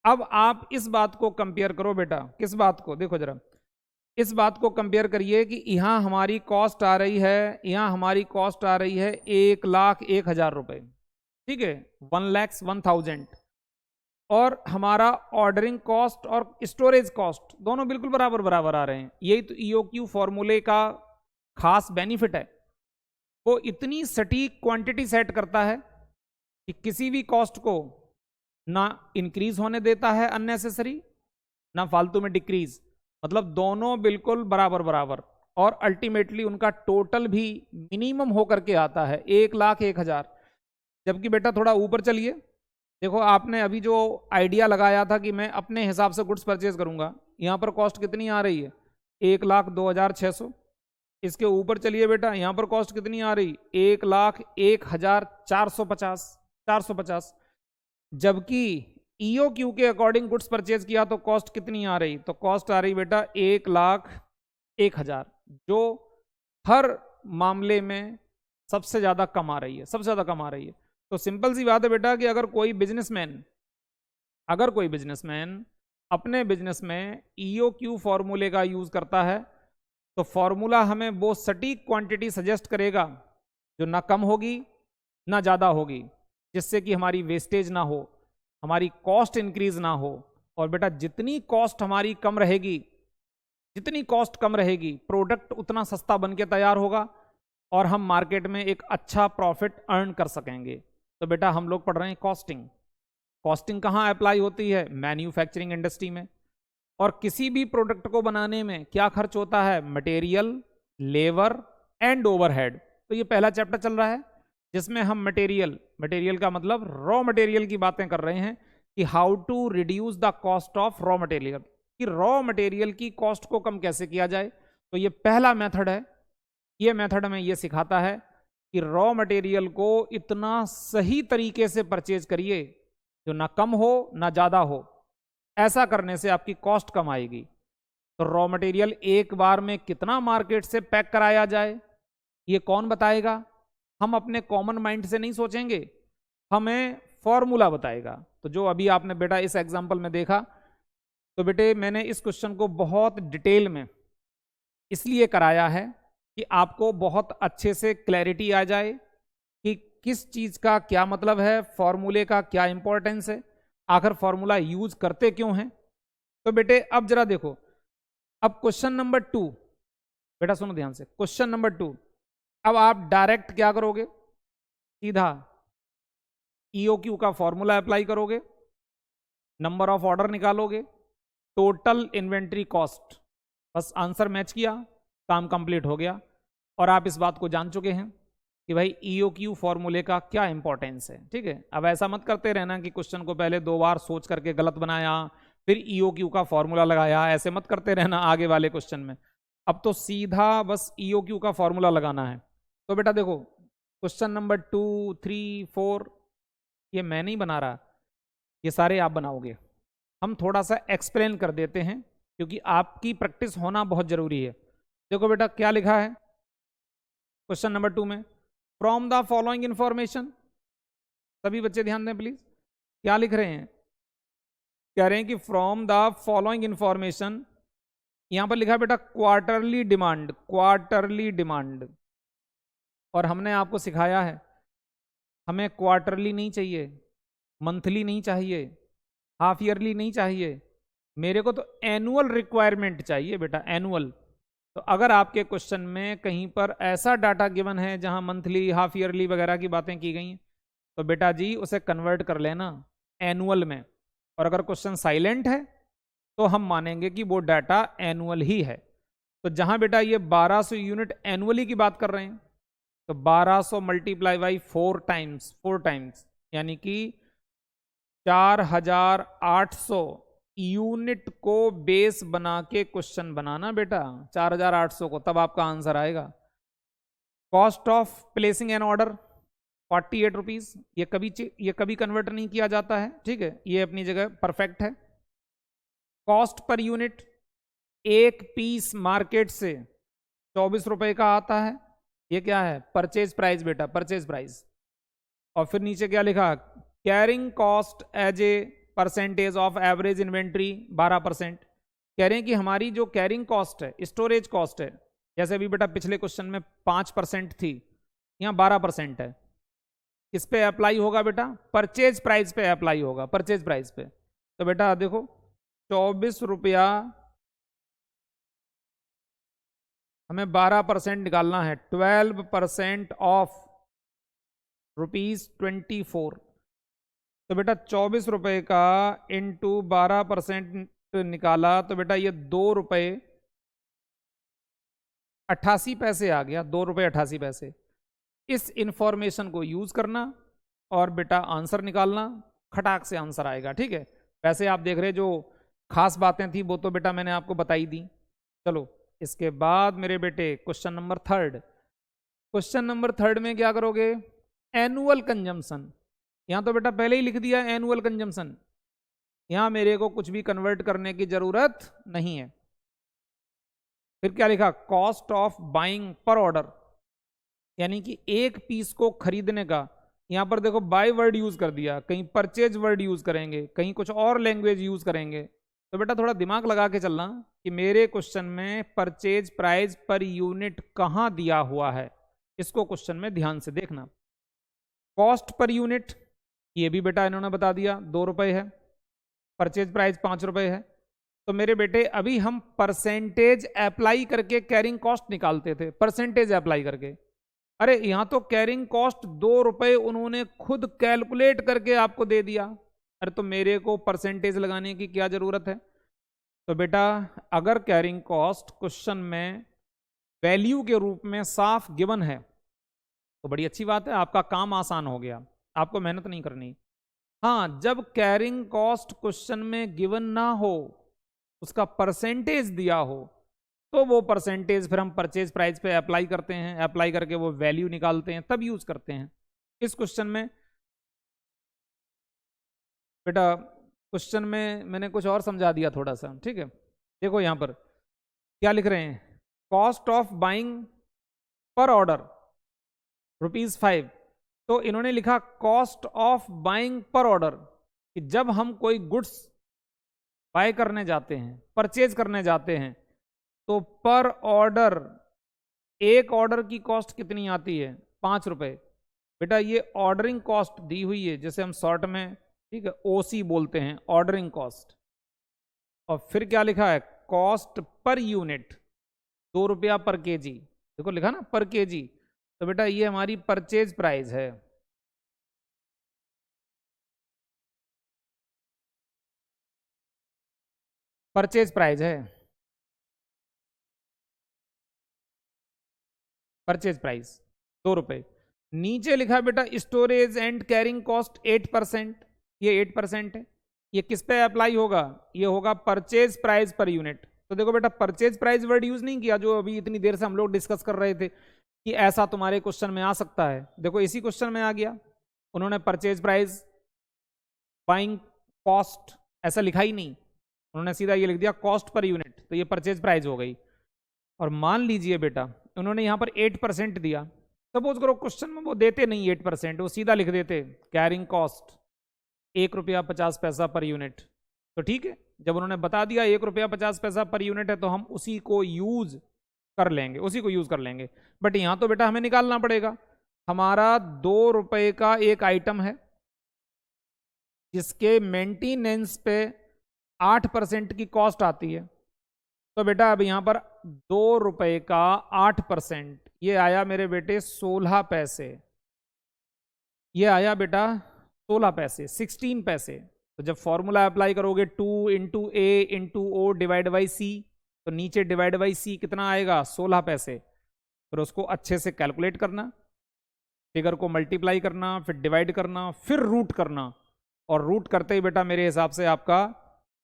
अब आप इस बात को कंपेयर करो बेटा, किस बात को? देखो जरा, इस बात को कंपेयर करिए कि यहाँ हमारी कॉस्ट आ रही है, यहाँ हमारी कॉस्ट आ रही है 1,00,000 1,000 रुपए, ठीक है, 1,01,000। और हमारा ऑर्डरिंग कॉस्ट और स्टोरेज कॉस्ट दोनों बिल्कुल बराबर बराबर आ रहे हैं। यही तो ईओक्यू फॉर्मूले का खास बेनिफिट है। वो इतनी सटीक क्वांटिटी सेट करता है कि किसी भी कॉस्ट को ना इंक्रीज होने देता है अननेसेसरी, ना फालतू में डिक्रीज, मतलब दोनों बिल्कुल बराबर बराबर। और अल्टीमेटली उनका टोटल भी मिनिमम होकर के आता है 1,00,000 1,000। जबकि बेटा थोड़ा ऊपर चलिए, देखो आपने अभी जो आइडिया लगाया था कि मैं अपने हिसाब से गुड्स परचेज करूंगा, यहाँ पर कॉस्ट कितनी आ रही है? 1,02,600। इसके ऊपर चलिए बेटा, यहाँ पर कॉस्ट कितनी आ रही? 1,01,450 450। जबकि ईओक्यू के अकॉर्डिंग गुड्स परचेज किया तो कॉस्ट कितनी आ रही? तो कॉस्ट आ रही बेटा 1,00,000 1,000, जो हर मामले में सबसे ज़्यादा कम आ रही है, सबसे ज़्यादा कम आ रही है। तो सिंपल सी बात है बेटा कि अगर कोई बिजनेसमैन अपने बिजनेस में ईओक्यू फॉर्मूले का यूज़ करता है तो फॉर्मूला हमें वो सटीक क्वांटिटी सजेस्ट करेगा जो ना कम होगी ना ज़्यादा होगी, जिससे कि हमारी वेस्टेज ना हो, हमारी कॉस्ट इंक्रीज ना हो। और बेटा जितनी कॉस्ट हमारी कम रहेगी, जितनी कॉस्ट कम रहेगी, प्रोडक्ट उतना सस्ता बन के तैयार होगा और हम मार्केट में एक अच्छा प्रॉफिट अर्न कर सकेंगे। तो बेटा हम लोग पढ़ रहे हैं कॉस्टिंग। कॉस्टिंग कहाँ अप्लाई होती है? मैन्युफैक्चरिंग इंडस्ट्री में। और किसी भी प्रोडक्ट को बनाने में क्या खर्च होता है? Material, labour and overhead. तो ये पहला चैप्टर चल रहा है जिसमें हम मटेरियल का मतलब रॉ मटेरियल की बातें कर रहे हैं कि how to reduce the cost of raw material, कि रॉ मटेरियल की कॉस्ट को कम कैसे किया जाए। तो ये पहला मेथड है। ये मेथड हमें ये सिखाता है कि रॉ मटेरियल को इतना सही तरीके से परचेज करिए जो ना कम हो ना ज़्यादा हो। ऐसा करने से आपकी कॉस्ट कम आएगी। तो रॉ मटेरियल एक बार में कितना मार्केट से पैक कराया जाए, ये कौन बताएगा? हम अपने कॉमन माइंड से नहीं सोचेंगे, हमें फॉर्मूला बताएगा। तो जो अभी आपने बेटा इस एग्जांपल में देखा, तो बेटे मैंने इस क्वेश्चन को बहुत डिटेल में इसलिए कराया है कि आपको बहुत अच्छे से क्लैरिटी आ जाए कि किस चीज़ का क्या मतलब है, फॉर्मूले का क्या इंपॉर्टेंस है, आखिर फॉर्मूला यूज करते क्यों हैं। तो बेटे अब जरा देखो, अब क्वेश्चन नंबर 2, बेटा सुनो ध्यान से, क्वेश्चन नंबर 2, अब आप डायरेक्ट क्या करोगे, सीधा ईओक्यू का फॉर्मूला अप्लाई करोगे, नंबर ऑफ ऑर्डर निकालोगे, टोटल इन्वेंट्री कॉस्ट, बस आंसर मैच किया, काम कंप्लीट हो गया। और आप इस बात को जान चुके हैं कि भाई ईओक्यू फॉर्मूले का क्या इंपॉर्टेंस है। ठीक है, अब ऐसा मत करते रहना कि क्वेश्चन को पहले 2 बार सोच करके गलत बनाया फिर ईओक्यू का फॉर्मूला लगाया, ऐसे मत करते रहना आगे वाले क्वेश्चन में। अब तो सीधा बस ईओक्यू का फॉर्मूला लगाना है। तो बेटा देखो, क्वेश्चन नंबर 2, 3, 4 ये मैं नहीं बना रहा, ये सारे आप बनाओगे। हम थोड़ा सा एक्सप्लेन कर देते हैं क्योंकि आपकी प्रैक्टिस होना बहुत जरूरी है। देखो बेटा क्या लिखा है क्वेश्चन नंबर 2 में, फ्रॉम द फॉलोइंग इंफॉर्मेशन, सभी बच्चे ध्यान दें प्लीज, क्या लिख रहे हैं, कह रहे हैं कि फ्रॉम द फॉलोइंग इंफॉर्मेशन, यहां पर लिखा है बेटा क्वार्टरली डिमांड, क्वार्टरली डिमांड। और हमने आपको सिखाया है हमें क्वार्टरली नहीं चाहिए, मंथली नहीं चाहिए, हाफ ईयरली नहीं चाहिए, मेरे को तो एनुअल रिक्वायरमेंट चाहिए बेटा, एनुअल। तो अगर आपके क्वेश्चन में कहीं पर ऐसा डाटा गिवन है जहां मंथली हाफ ईयरली वगैरह की बातें की गई तो बेटा जी उसे कन्वर्ट कर लेना एनुअल में। और अगर क्वेश्चन साइलेंट है तो हम मानेंगे कि वो डाटा एनुअल ही है। तो जहां बेटा ये 1200 यूनिट एनुअली की बात कर रहे हैं तो 1200 मल्टीप्लाई बाई 4 टाइम्स यानी कि 4800 यूनिट को बेस बना के क्वेश्चन बनाना बेटा, 4800 को, तब आपका आंसर आएगा। Cost of placing an order 48 rupees, ये कभी कन्वर्ट नहीं किया जाता है। ठीक है, ये अपनी जगह परफेक्ट है। कॉस्ट पर यूनिट, एक पीस मार्केट से 24 रुपए का आता है, ये क्या है, परचेज प्राइस बेटा, परचेज प्राइस। और फिर नीचे क्या लिखा, carrying cost as a percentage of average inventory 12%। कह रहे हैं कि हमारी जो कैरिंग कॉस्ट है, स्टोरेज कॉस्ट है, जैसे अभी बेटा पिछले क्वेश्चन में 5% थी, यहाँ 12% है। किस पे अप्लाई होगा बेटा, परचेज प्राइस पे अप्लाई होगा, परचेज प्राइस पे। तो बेटा देखो 24 रुपया हमें 12% निकालना है, 12% ऑफ ₹24। तो बेटा 24 रुपए का इंटू 12% निकाला तो बेटा ये 2 रुपए 88 पैसे आ गया, 2 रुपए 88 पैसे। इस इंफॉर्मेशन को यूज करना और बेटा आंसर निकालना, खटाक से आंसर आएगा। ठीक है, वैसे आप देख रहे जो खास बातें थी वो तो बेटा मैंने आपको बताई दी। चलो इसके बाद मेरे बेटे क्वेश्चन नंबर 3, क्वेश्चन नंबर 3 में क्या करोगे, एनुअल कंजम्पशन। यहां तो बेटा पहले ही लिख दिया एनुअल कंजम्पशन, यहां मेरे को कुछ भी कन्वर्ट करने की जरूरत नहीं है। फिर क्या लिखा, कॉस्ट ऑफ बाइंग पर ऑर्डर, यानी कि एक पीस को खरीदने का, यहां पर देखो बाय वर्ड यूज कर दिया, कहीं परचेज वर्ड यूज करेंगे, कहीं कुछ और लैंग्वेज यूज करेंगे। तो बेटा थोड़ा दिमाग लगा के चलना कि मेरे क्वेश्चन में परचेज प्राइस पर यूनिट कहां दिया हुआ है, इसको क्वेश्चन में ध्यान से देखना। कॉस्ट पर यूनिट ये भी बेटा इन्होंने बता दिया 2 रुपए है, परचेज प्राइस 5 रुपए है। तो मेरे बेटे अभी हम परसेंटेज अप्लाई करके कैरिंग कॉस्ट निकालते थे, परसेंटेज अप्लाई करके। अरे यहां तो कैरिंग कॉस्ट 2 रुपए उन्होंने खुद कैलकुलेट करके आपको दे दिया, अरे तो मेरे को परसेंटेज लगाने की क्या जरूरत है। तो बेटा अगर कैरिंग कॉस्ट क्वेश्चन में वैल्यू के रूप में साफ गिवन है तो बड़ी अच्छी बात है, आपका काम आसान हो गया, आपको मेहनत नहीं करनी। हाँ, जब कैरिंग कॉस्ट क्वेश्चन में गिवन ना हो, उसका परसेंटेज दिया हो, तो वो परसेंटेज फिर हम परचेज प्राइस पे अप्लाई करते हैं, अप्लाई करके वो वैल्यू निकालते हैं, तब यूज करते हैं। इस क्वेश्चन में बेटा क्वेश्चन में मैंने कुछ और समझा दिया थोड़ा सा, ठीक है। देखो यहाँ पर क्या लिख रहे हैं, कॉस्ट ऑफ बाइंग पर ऑर्डर ₹5। तो इन्होंने लिखा कॉस्ट ऑफ बाइंग पर ऑर्डर, कि जब हम कोई गुड्स बाय करने जाते हैं, परचेज करने जाते हैं, तो पर ऑर्डर एक ऑर्डर की कॉस्ट कितनी आती है, ₹5। बेटा ये ऑर्डरिंग कॉस्ट दी हुई है, जैसे हम शॉर्ट में, ठीक है, ओसी बोलते हैं, ऑर्डरिंग कॉस्ट। और फिर क्या लिखा है, कॉस्ट पर यूनिट, ₹2 पर केजी। देखो लिखा ना पर केजी, तो बेटा ये हमारी परचेज प्राइस है। परचेज प्राइस है, परचेज प्राइस ₹2। नीचे लिखा बेटा स्टोरेज एंड कैरिंग कॉस्ट 8%, ये 8% है। ये किस पे अप्लाई होगा, ये होगा परचेज प्राइस पर यूनिट। तो देखो बेटा परचेज प्राइस वर्ड यूज नहीं किया, जो अभी इतनी देर से हम लोग डिस्कस कर रहे थे कि ऐसा तुम्हारे क्वेश्चन में आ सकता है। देखो इसी क्वेश्चन में आ गया, उन्होंने परचेज प्राइस बाइंग कॉस्ट ऐसा लिखा ही नहीं, उन्होंने सीधा ये लिख दिया कॉस्ट पर यूनिट, तो ये परचेज प्राइस हो गई। और मान लीजिए बेटा उन्होंने यहाँ पर 8% दिया, सपोज करो क्वेश्चन में वो देते नहीं 8%, वो सीधा लिख देते कैरिंग कॉस्ट ₹1.50 पर यूनिट, तो ठीक है। जब उन्होंने बता दिया ₹1.50 पर यूनिट है, तो हम उसी को यूज कर लेंगे, उसी को यूज कर लेंगे। बट यहाँ तो बेटा हमें निकालना पड़ेगा, हमारा ₹2 का एक आइटम है जिसके मेंटेनेंस पे 8% की कॉस्ट आती है। तो बेटा अब यहाँ पर ₹2 का 8%, ये आया मेरे बेटे 16 पैसे, ये आया बेटा 16 पैसे, 16 पैसे। तो जब फॉर्मूला अप्लाई करोगे 2 into A into O divide by C, तो नीचे डिवाइड बाई सी कितना आएगा, 16 पैसे। फिर उसको अच्छे से कैलकुलेट करना, फिगर को मल्टीप्लाई करना, फिर डिवाइड करना, फिर रूट करना, और रूट करते ही बेटा मेरे हिसाब से आपका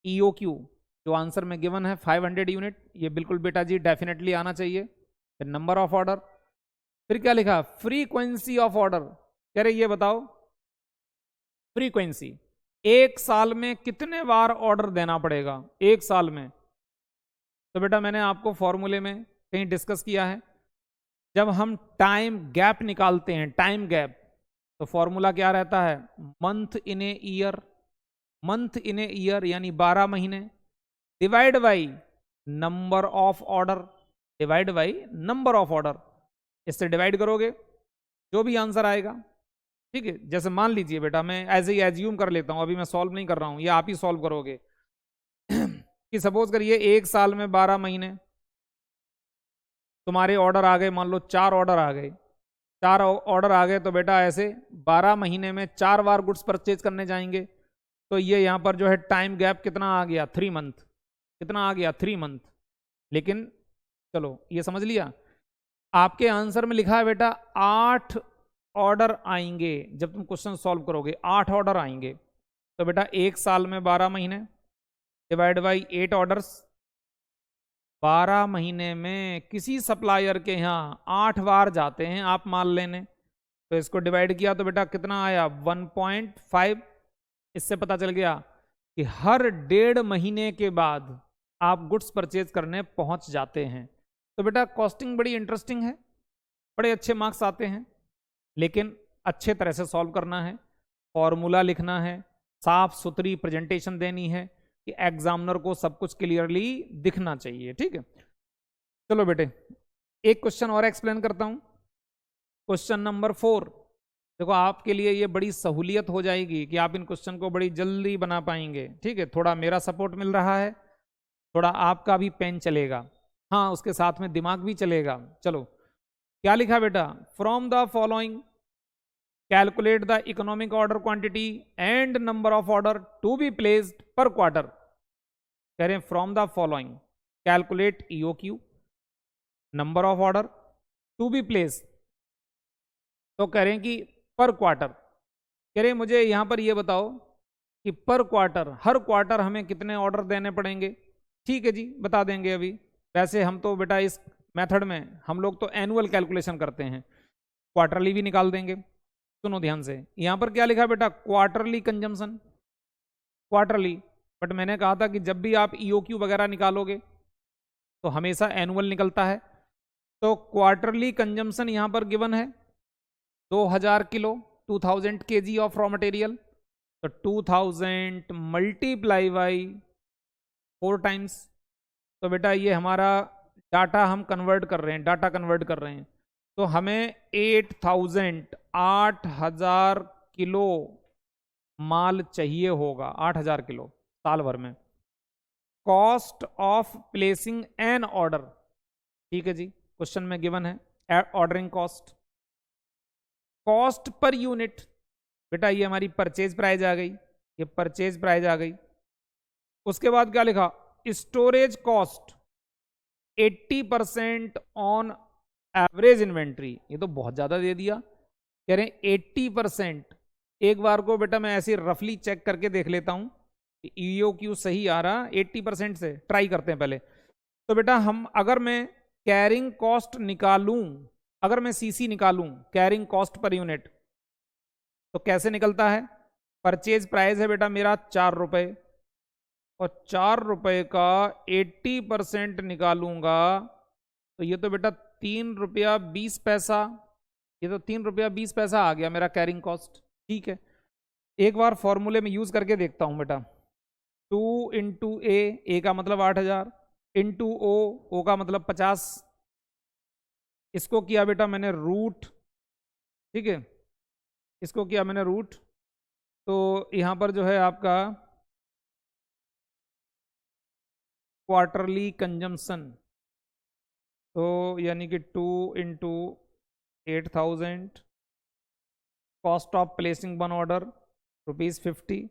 EOQ जो आंसर में गिवन है 500 यूनिट, ये बिल्कुल बेटा जी डेफिनेटली आना चाहिए। फिर नंबर ऑफ ऑर्डर, फिर क्या लिखा, फ्रीक्वेंसी ऑफ ऑर्डर। कह रहे ये बताओ फ्रीक्वेंसी, एक साल में कितने बार ऑर्डर देना पड़ेगा, एक साल में। तो बेटा मैंने आपको फॉर्मूले में कहीं डिस्कस किया है, जब हम टाइम गैप निकालते हैं, टाइम गैप, तो फॉर्मूला क्या रहता है, month in a year, month in a year यानी 12 महीने, divide by number of order, divide by number of order. इससे डिवाइड करोगे जो भी आंसर आएगा, ठीक है। जैसे मान लीजिए बेटा मैं ऐसे ही एज्यूम कर लेता हूं, अभी मैं सॉल्व नहीं कर रहा हूं, ये आप ही सॉल्व करोगे कि सपोज करिए एक साल में 12 महीने, तुम्हारे ऑर्डर आ गए, मान लो 4 ऑर्डर आ गए, 4 ऑर्डर आ गए, तो बेटा ऐसे 12 महीने में 4 बार गुड्स परचेज करने जाएंगे, तो ये यहाँ पर जो है टाइम गैप कितना आ गया, 3 मंथ, कितना आ गया, 3 मंथ। लेकिन चलो ये समझ लिया, आपके आंसर में लिखा है बेटा 8 ऑर्डर आएंगे, जब तुम क्वेश्चन सॉल्व करोगे 8 ऑर्डर आएंगे। तो बेटा एक साल में 12 महीने डिवाइड बाई 8 ऑर्डर्स, 12 महीने में किसी सप्लायर के यहाँ 8 बार जाते हैं आप माल लेने, तो इसको डिवाइड किया तो बेटा कितना आया, 1.5। इससे पता चल गया कि हर 1.5 महीने के बाद आप गुड्स परचेज करने पहुंच जाते हैं। तो बेटा कॉस्टिंग बड़ी इंटरेस्टिंग है, बड़े अच्छे मार्क्स आते हैं, लेकिन अच्छे तरह से सॉल्व करना है, फॉर्मूला लिखना है, साफ सुथरी प्रेजेंटेशन देनी है कि एग्जामिनर को सब कुछ क्लियरली दिखना चाहिए, ठीक है। चलो बेटे एक क्वेश्चन और एक्सप्लेन करता हूं, क्वेश्चन नंबर 4। देखो आपके लिए ये बड़ी सहूलियत हो जाएगी कि आप इन क्वेश्चन को बड़ी जल्दी बना पाएंगे, ठीक है। थोड़ा मेरा सपोर्ट मिल रहा है, थोड़ा आपका भी पेन चलेगा, हाँ उसके साथ में दिमाग भी चलेगा। चलो क्या लिखा बेटा, from the following calculate the economic order quantity and number of order to be placed per quarter. कह रहे हैं from the following calculate EOQ, number of order to be placed, तो कह रहे हैं कि पर क्वार्टर। कह रहे हैं मुझे यहां पर ये बताओ कि पर क्वार्टर, हर क्वार्टर हमें कितने ऑर्डर देने पड़ेंगे। ठीक है जी बता देंगे अभी, वैसे हम तो बेटा इस मेथड में हम लोग तो एनुअल कैलकुलेशन करते हैं, क्वार्टरली भी निकाल देंगे। सुनो ध्यान से, यहां पर क्या लिखा बेटा, क्वार्टरली कंजम्पशन, क्वार्टरली, बट मैंने कहा था कि जब भी आप ईओक्यू वगैरह निकालोगे तो हमेशा एनुअल निकलता है। तो क्वार्टरली कंजम्पशन यहां पर गिवन है 2000 kilo, 2000 KG of raw material. तो 2000 मल्टीप्लाई बाई 4 टाइम्स। तो बेटा ये हमारा डाटा हम कन्वर्ट कर रहे हैं, डाटा कन्वर्ट कर रहे हैं। तो हमें 8000 किलो माल चाहिए होगा, 8000 किलो साल भर में। Cost of placing an order, ठीक है जी, क्वेश्चन में गिवन है ordering cost. Cost per unit, बेटा ये हमारी परचेज प्राइस आ गई, ये परचेज प्राइस आ गई। उसके बाद क्या लिखा, storage cost 80% on average inventory. ये तो बहुत ज्यादा दे दिया, कह रहे हैं 80%। एक बार को बेटा मैं ऐसे रफली चेक करके देख लेता हूं कि ईओक्यू सही आ रहा 80% से, ट्राई करते हैं पहले। तो बेटा हम अगर मैं कैरिंग कॉस्ट निकालूं, अगर मैं सीसी निकालूं कैरिंग कॉस्ट पर यूनिट, तो कैसे निकलता है। परचेज प्राइस है बेटा मेरा 4 रुपए, और 4 रुपए का 80% निकालूंगा तो ये तो बेटा 3 रुपया 20 पैसा, ये तो 3 रुपया 20 पैसा आ गया मेरा कैरिंग कॉस्ट। ठीक है, एक बार फॉर्मूले में यूज करके देखता हूं बेटा। 2 इंटू ए का मतलब 8000, इंटू ओ का मतलब 50। इसको किया बेटा मैंने रूट, ठीक है, इसको किया मैंने रूट। तो यहां पर जो है आपका क्वार्टरली कंजम्पशन, तो यानी कि 2 into 8000, cost of placing one order ₹50,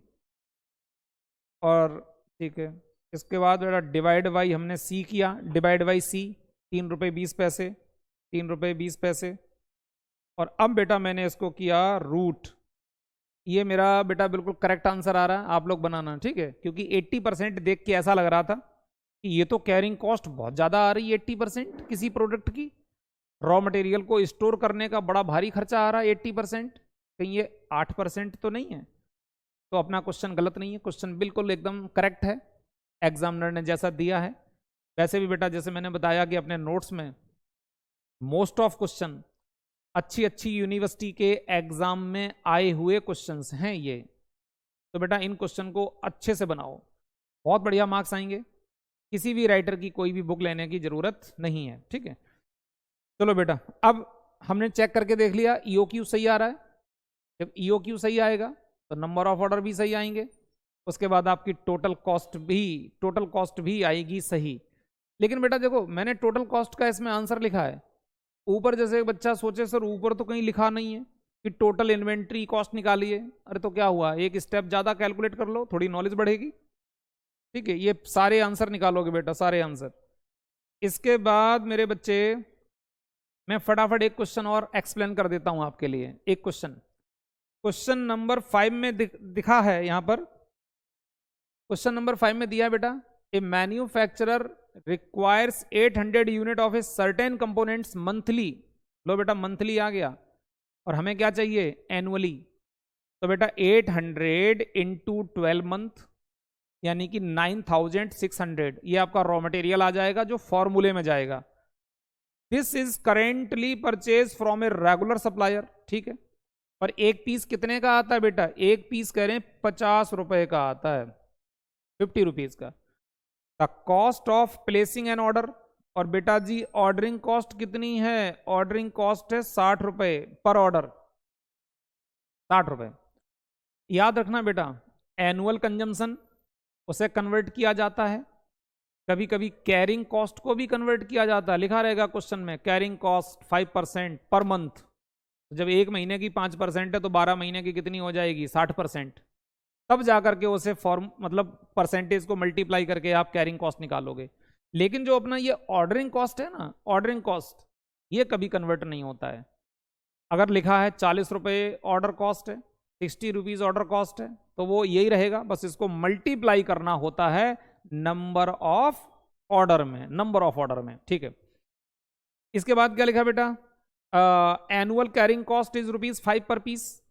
और ठीक है, इसके बाद बेटा डिवाइड बाई हमने सी किया, डिवाइड बाई सी 3 रुपये 20 पैसे, 3 रुपये 20 पैसे। और अब बेटा मैंने इसको किया रूट। ये मेरा बेटा बिल्कुल करेक्ट आंसर आ रहा है, आप लोग बनाना, ठीक है, क्योंकि 80% देख के ऐसा लग रहा था कि ये तो कैरिंग कॉस्ट बहुत ज़्यादा आ रही है 80% किसी प्रोडक्ट की, रॉ मटेरियल को स्टोर करने का बड़ा भारी खर्चा आ रहा है 80%, कहीं ये 8% तो नहीं है। तो अपना क्वेश्चन गलत नहीं है, क्वेश्चन बिल्कुल एकदम करेक्ट है, एग्जामिनर ने जैसा दिया है। वैसे भी बेटा जैसे मैंने बताया कि अपने नोट्स में मोस्ट ऑफ क्वेश्चन अच्छी अच्छी यूनिवर्सिटी के एग्जाम में आए हुए क्वेश्चंस हैं ये। तो बेटा इन क्वेश्चन को अच्छे से बनाओ, बहुत बढ़िया मार्क्स आएंगे। किसी भी राइटर की कोई भी बुक लेने की जरूरत नहीं है, ठीक है। चलो बेटा, अब हमने चेक करके देख लिया ईओक्यू सही आ रहा है। जब ईओक्यू सही आएगा तो नंबर ऑफ ऑर्डर भी सही आएंगे, उसके बाद आपकी टोटल कॉस्ट भी आएगी सही। लेकिन बेटा देखो मैंने टोटल कॉस्ट का इसमें आंसर लिखा है, ऊपर जैसे बच्चा सोचे सर ऊपर तो कहीं लिखा नहीं है कि टोटल इन्वेंट्री कॉस्ट निकालिए। अरे तो क्या हुआ, एक स्टेप ज्यादा कैलकुलेट कर लो, थोड़ी नॉलेज बढ़ेगी, ठीक है। ये सारे आंसर निकालोगे बेटा, सारे आंसर। इसके बाद मेरे बच्चे मैं फटाफट एक क्वेश्चन और एक्सप्लेन कर देता हूं आपके लिए। एक क्वेश्चन नंबर 5 में दिखा है, यहां पर क्वेश्चन नंबर 5 में दिया है बेटा, a manufacturer requires 800 unit of a certain components monthly. लो बेटा मंथली आ गया, और हमें क्या चाहिए एनुअली। तो बेटा 800 इंटू 12 मंथ यानी कि 9600, ये आपका रॉ मटेरियल आ जाएगा जो फॉर्मूले में जाएगा। This is currently purchase from a regular supplier, ठीक है। पर एक पीस कितने का आता है बेटा, एक पीस कह रहे हैं 50 रुपए का आता है, 50 रुपीज का। The cost of placing an order, और बेटा जी ऑर्डरिंग कॉस्ट कितनी है, ऑर्डरिंग कॉस्ट है 60 रुपए पर ऑर्डर, 60 रुपए। याद रखना बेटा एनुअल कंजम्पशन उसे कन्वर्ट किया जाता है, कभी कभी कैरिंग कॉस्ट को भी कन्वर्ट किया जाता है, लिखा रहेगा क्वेश्चन में कैरिंग कॉस्ट 5% पर मंथ। जब एक महीने की 5% है तो 12 महीने की कितनी हो जाएगी 60%, तब जाकर के उसे फॉर्म मतलब परसेंटेज को मल्टीप्लाई करके आप कैरिंग कॉस्ट निकालोगे। लेकिन जो अपना ये ऑर्डरिंग कॉस्ट है ना, ऑर्डरिंग कॉस्ट ये कभी कन्वर्ट नहीं होता है। अगर लिखा है 40 रुपए ऑर्डर कॉस्ट है, 60 रुपीज ऑर्डर कॉस्ट है, तो वो यही रहेगा, बस इसको मल्टीप्लाई करना होता है नंबर ऑफ ऑर्डर में, नंबर ऑफ ऑर्डर में, ठीक है। इसके बाद क्या लिखा बेटा, एनुअल कैरिंग कॉस्ट इज ₹5 पर पीस।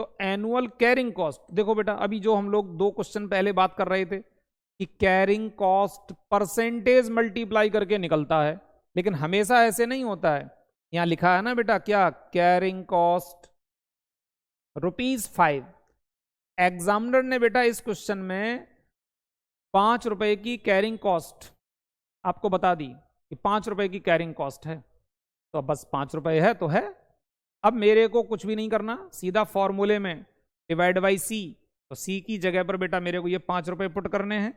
तो एनुअल कैरिंग कॉस्ट, देखो बेटा अभी जो हम लोग 2 क्वेश्चन पहले बात कर रहे थे कि कैरिंग कॉस्ट परसेंटेज मल्टीप्लाई करके निकलता है, लेकिन हमेशा ऐसे नहीं होता है। यहां लिखा है ना बेटा क्या, कैरिंग कॉस्ट ₹5। एग्जामिनर ने बेटा इस क्वेश्चन में 5 रुपए की कैरिंग कॉस्ट आपको बता दी कि 5 रुपए की कैरिंग कॉस्ट है, तो अब बस 5 रुपए है तो है। अब मेरे को कुछ भी नहीं करना, सीधा फॉर्मूले में डिवाइड बाई सी, तो सी की जगह पर बेटा मेरे को ये 5 रुपए पुट करने हैं।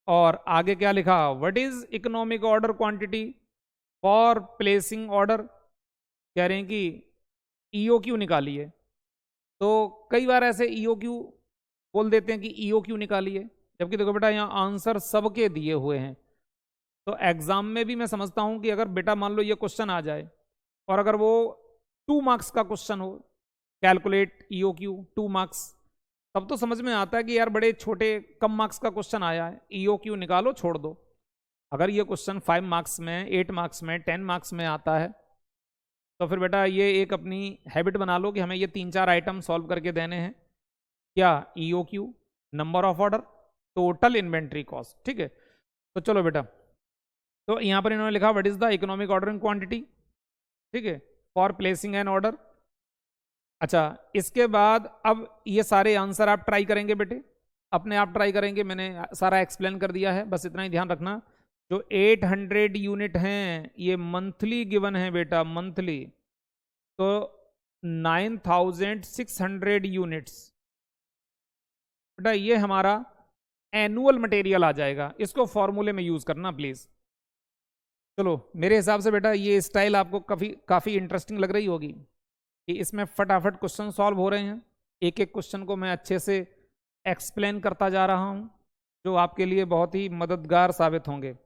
और आगे क्या लिखा, what is economic order quantity for placing order, कह रहे हैं कि ईओक्यू निकालिए। तो कई बार ऐसे ईओक्यू बोल देते हैं कि ईओक्यू निकालिए, जबकि देखो बेटा यहाँ आंसर सबके दिए हुए हैं। तो एग्जाम में भी मैं समझता हूं कि अगर बेटा मान लो ये क्वेश्चन आ जाए और अगर वो 2 मार्क्स का क्वेश्चन हो, कैलकुलेट ईओक्यू 2 मार्क्स, तब तो समझ में आता है कि यार बड़े छोटे कम मार्क्स का क्वेश्चन आया है, ईओक्यू निकालो छोड़ दो। अगर ये क्वेश्चन 5 मार्क्स में, 8 मार्क्स में, 10 मार्क्स में आता है, तो फिर बेटा ये एक अपनी हैबिट बना लो कि हमें ये 3-4 आइटम सॉल्व करके देने हैं। क्या, EOQ, number of order, total inventory cost. ठीक है, तो चलो बेटा, तो यहां पर इन्होंने लिखा what is the economic ordering quantity, ठीक है, फॉर प्लेसिंग एन ऑर्डर। अच्छा, इसके बाद अब ये सारे आंसर आप ट्राई करेंगे बेटे, अपने आप ट्राई करेंगे, मैंने सारा एक्सप्लेन कर दिया है, बस इतना ही ध्यान रखना। जो 800 यूनिट हैं ये मंथली गिवन है बेटा, मंथली, तो 9600 यूनिट्स बेटा ये हमारा एनुअल मटेरियल आ जाएगा। इसको फॉर्मूले में यूज करना प्लीज। चलो, मेरे हिसाब से बेटा ये स्टाइल आपको काफी इंटरेस्टिंग लग रही होगी कि इसमें फटाफट क्वेश्चन सॉल्व हो रहे हैं, एक एक क्वेश्चन को मैं अच्छे से एक्सप्लेन करता जा रहा हूं, जो आपके लिए बहुत ही मददगार साबित होंगे।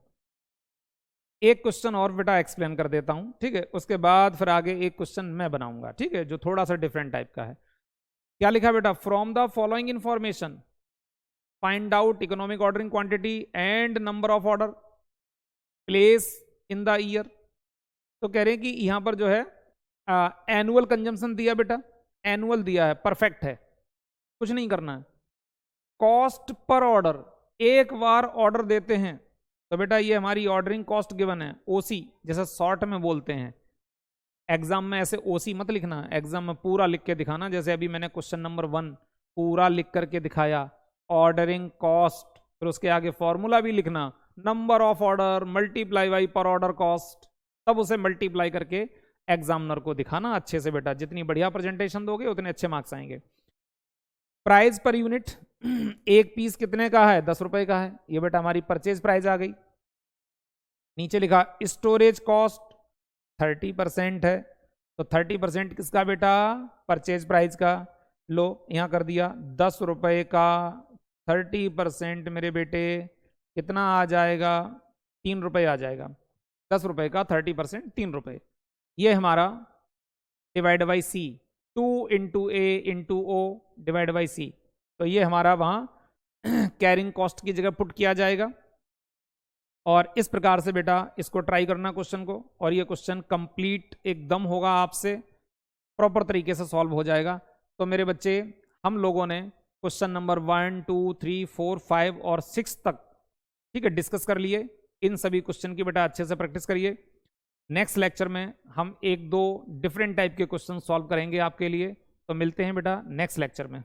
एक क्वेश्चन और बेटा एक्सप्लेन कर देता हूं, ठीक है, उसके बाद फिर आगे एक क्वेश्चन मैं बनाऊंगा, ठीक है, जो थोड़ा सा डिफरेंट टाइप का है। क्या लिखा बेटा, from the following information find out economic ordering quantity and number of order place in the year. तो कह रहे हैं कि यहां पर जो है एनुअल कंजम्पशन दिया बेटा, एनुअल दिया है, परफेक्ट है, कुछ नहीं करना है। कॉस्ट पर ऑर्डर, एक बार ऑर्डर देते हैं, तो बेटा ये हमारी ऑर्डरिंग कॉस्ट गिवन है, ओसी जैसे शॉर्ट में बोलते हैं। एग्जाम में ऐसे ओसी मत लिखना, एग्जाम में पूरा लिख के दिखाना, जैसे अभी मैंने क्वेश्चन नंबर 1 पूरा लिख करके दिखाया, ऑर्डरिंग कॉस्ट, फिर उसके आगे फॉर्मूला भी लिखना, number of order multiply by पर ऑर्डर कॉस्ट, तब उसे मल्टीप्लाई करके एग्जामिनर को दिखाना अच्छे से बेटा। जितनी बढ़िया प्रेजेंटेशन दोगे उतने अच्छे मार्क्स आएंगे। प्राइस पर यूनिट, एक पीस कितने का है, 10 रुपए का है, ये बेटा हमारी परचेज प्राइस आ गई। नीचे लिखा स्टोरेज कॉस्ट 30% है, तो 30% किसका बेटा, परचेज प्राइस का। लो यहां कर दिया 10 रुपए का 30% मेरे बेटे कितना आ जाएगा, 3 रुपए आ जाएगा। 10 रुपए का 30% 3 रुपए, ये हमारा divide by C, 2 into A into O divide by C, तो ये हमारा वहां कैरिंग कॉस्ट की जगह पुट किया जाएगा। और इस प्रकार से बेटा इसको ट्राई करना क्वेश्चन को, और ये क्वेश्चन कंप्लीट एकदम होगा आपसे, प्रॉपर तरीके से सॉल्व हो जाएगा। तो मेरे बच्चे, हम लोगों ने क्वेश्चन नंबर 1, 2, 3, 4, 5 और 6 तक, ठीक है, डिस्कस कर लिए। इन सभी क्वेश्चन की बेटा अच्छे से प्रैक्टिस करिए। नेक्स्ट लेक्चर में हम 1-2 डिफरेंट टाइप के क्वेश्चन सॉल्व करेंगे आपके लिए। तो मिलते हैं बेटा नेक्स्ट लेक्चर में।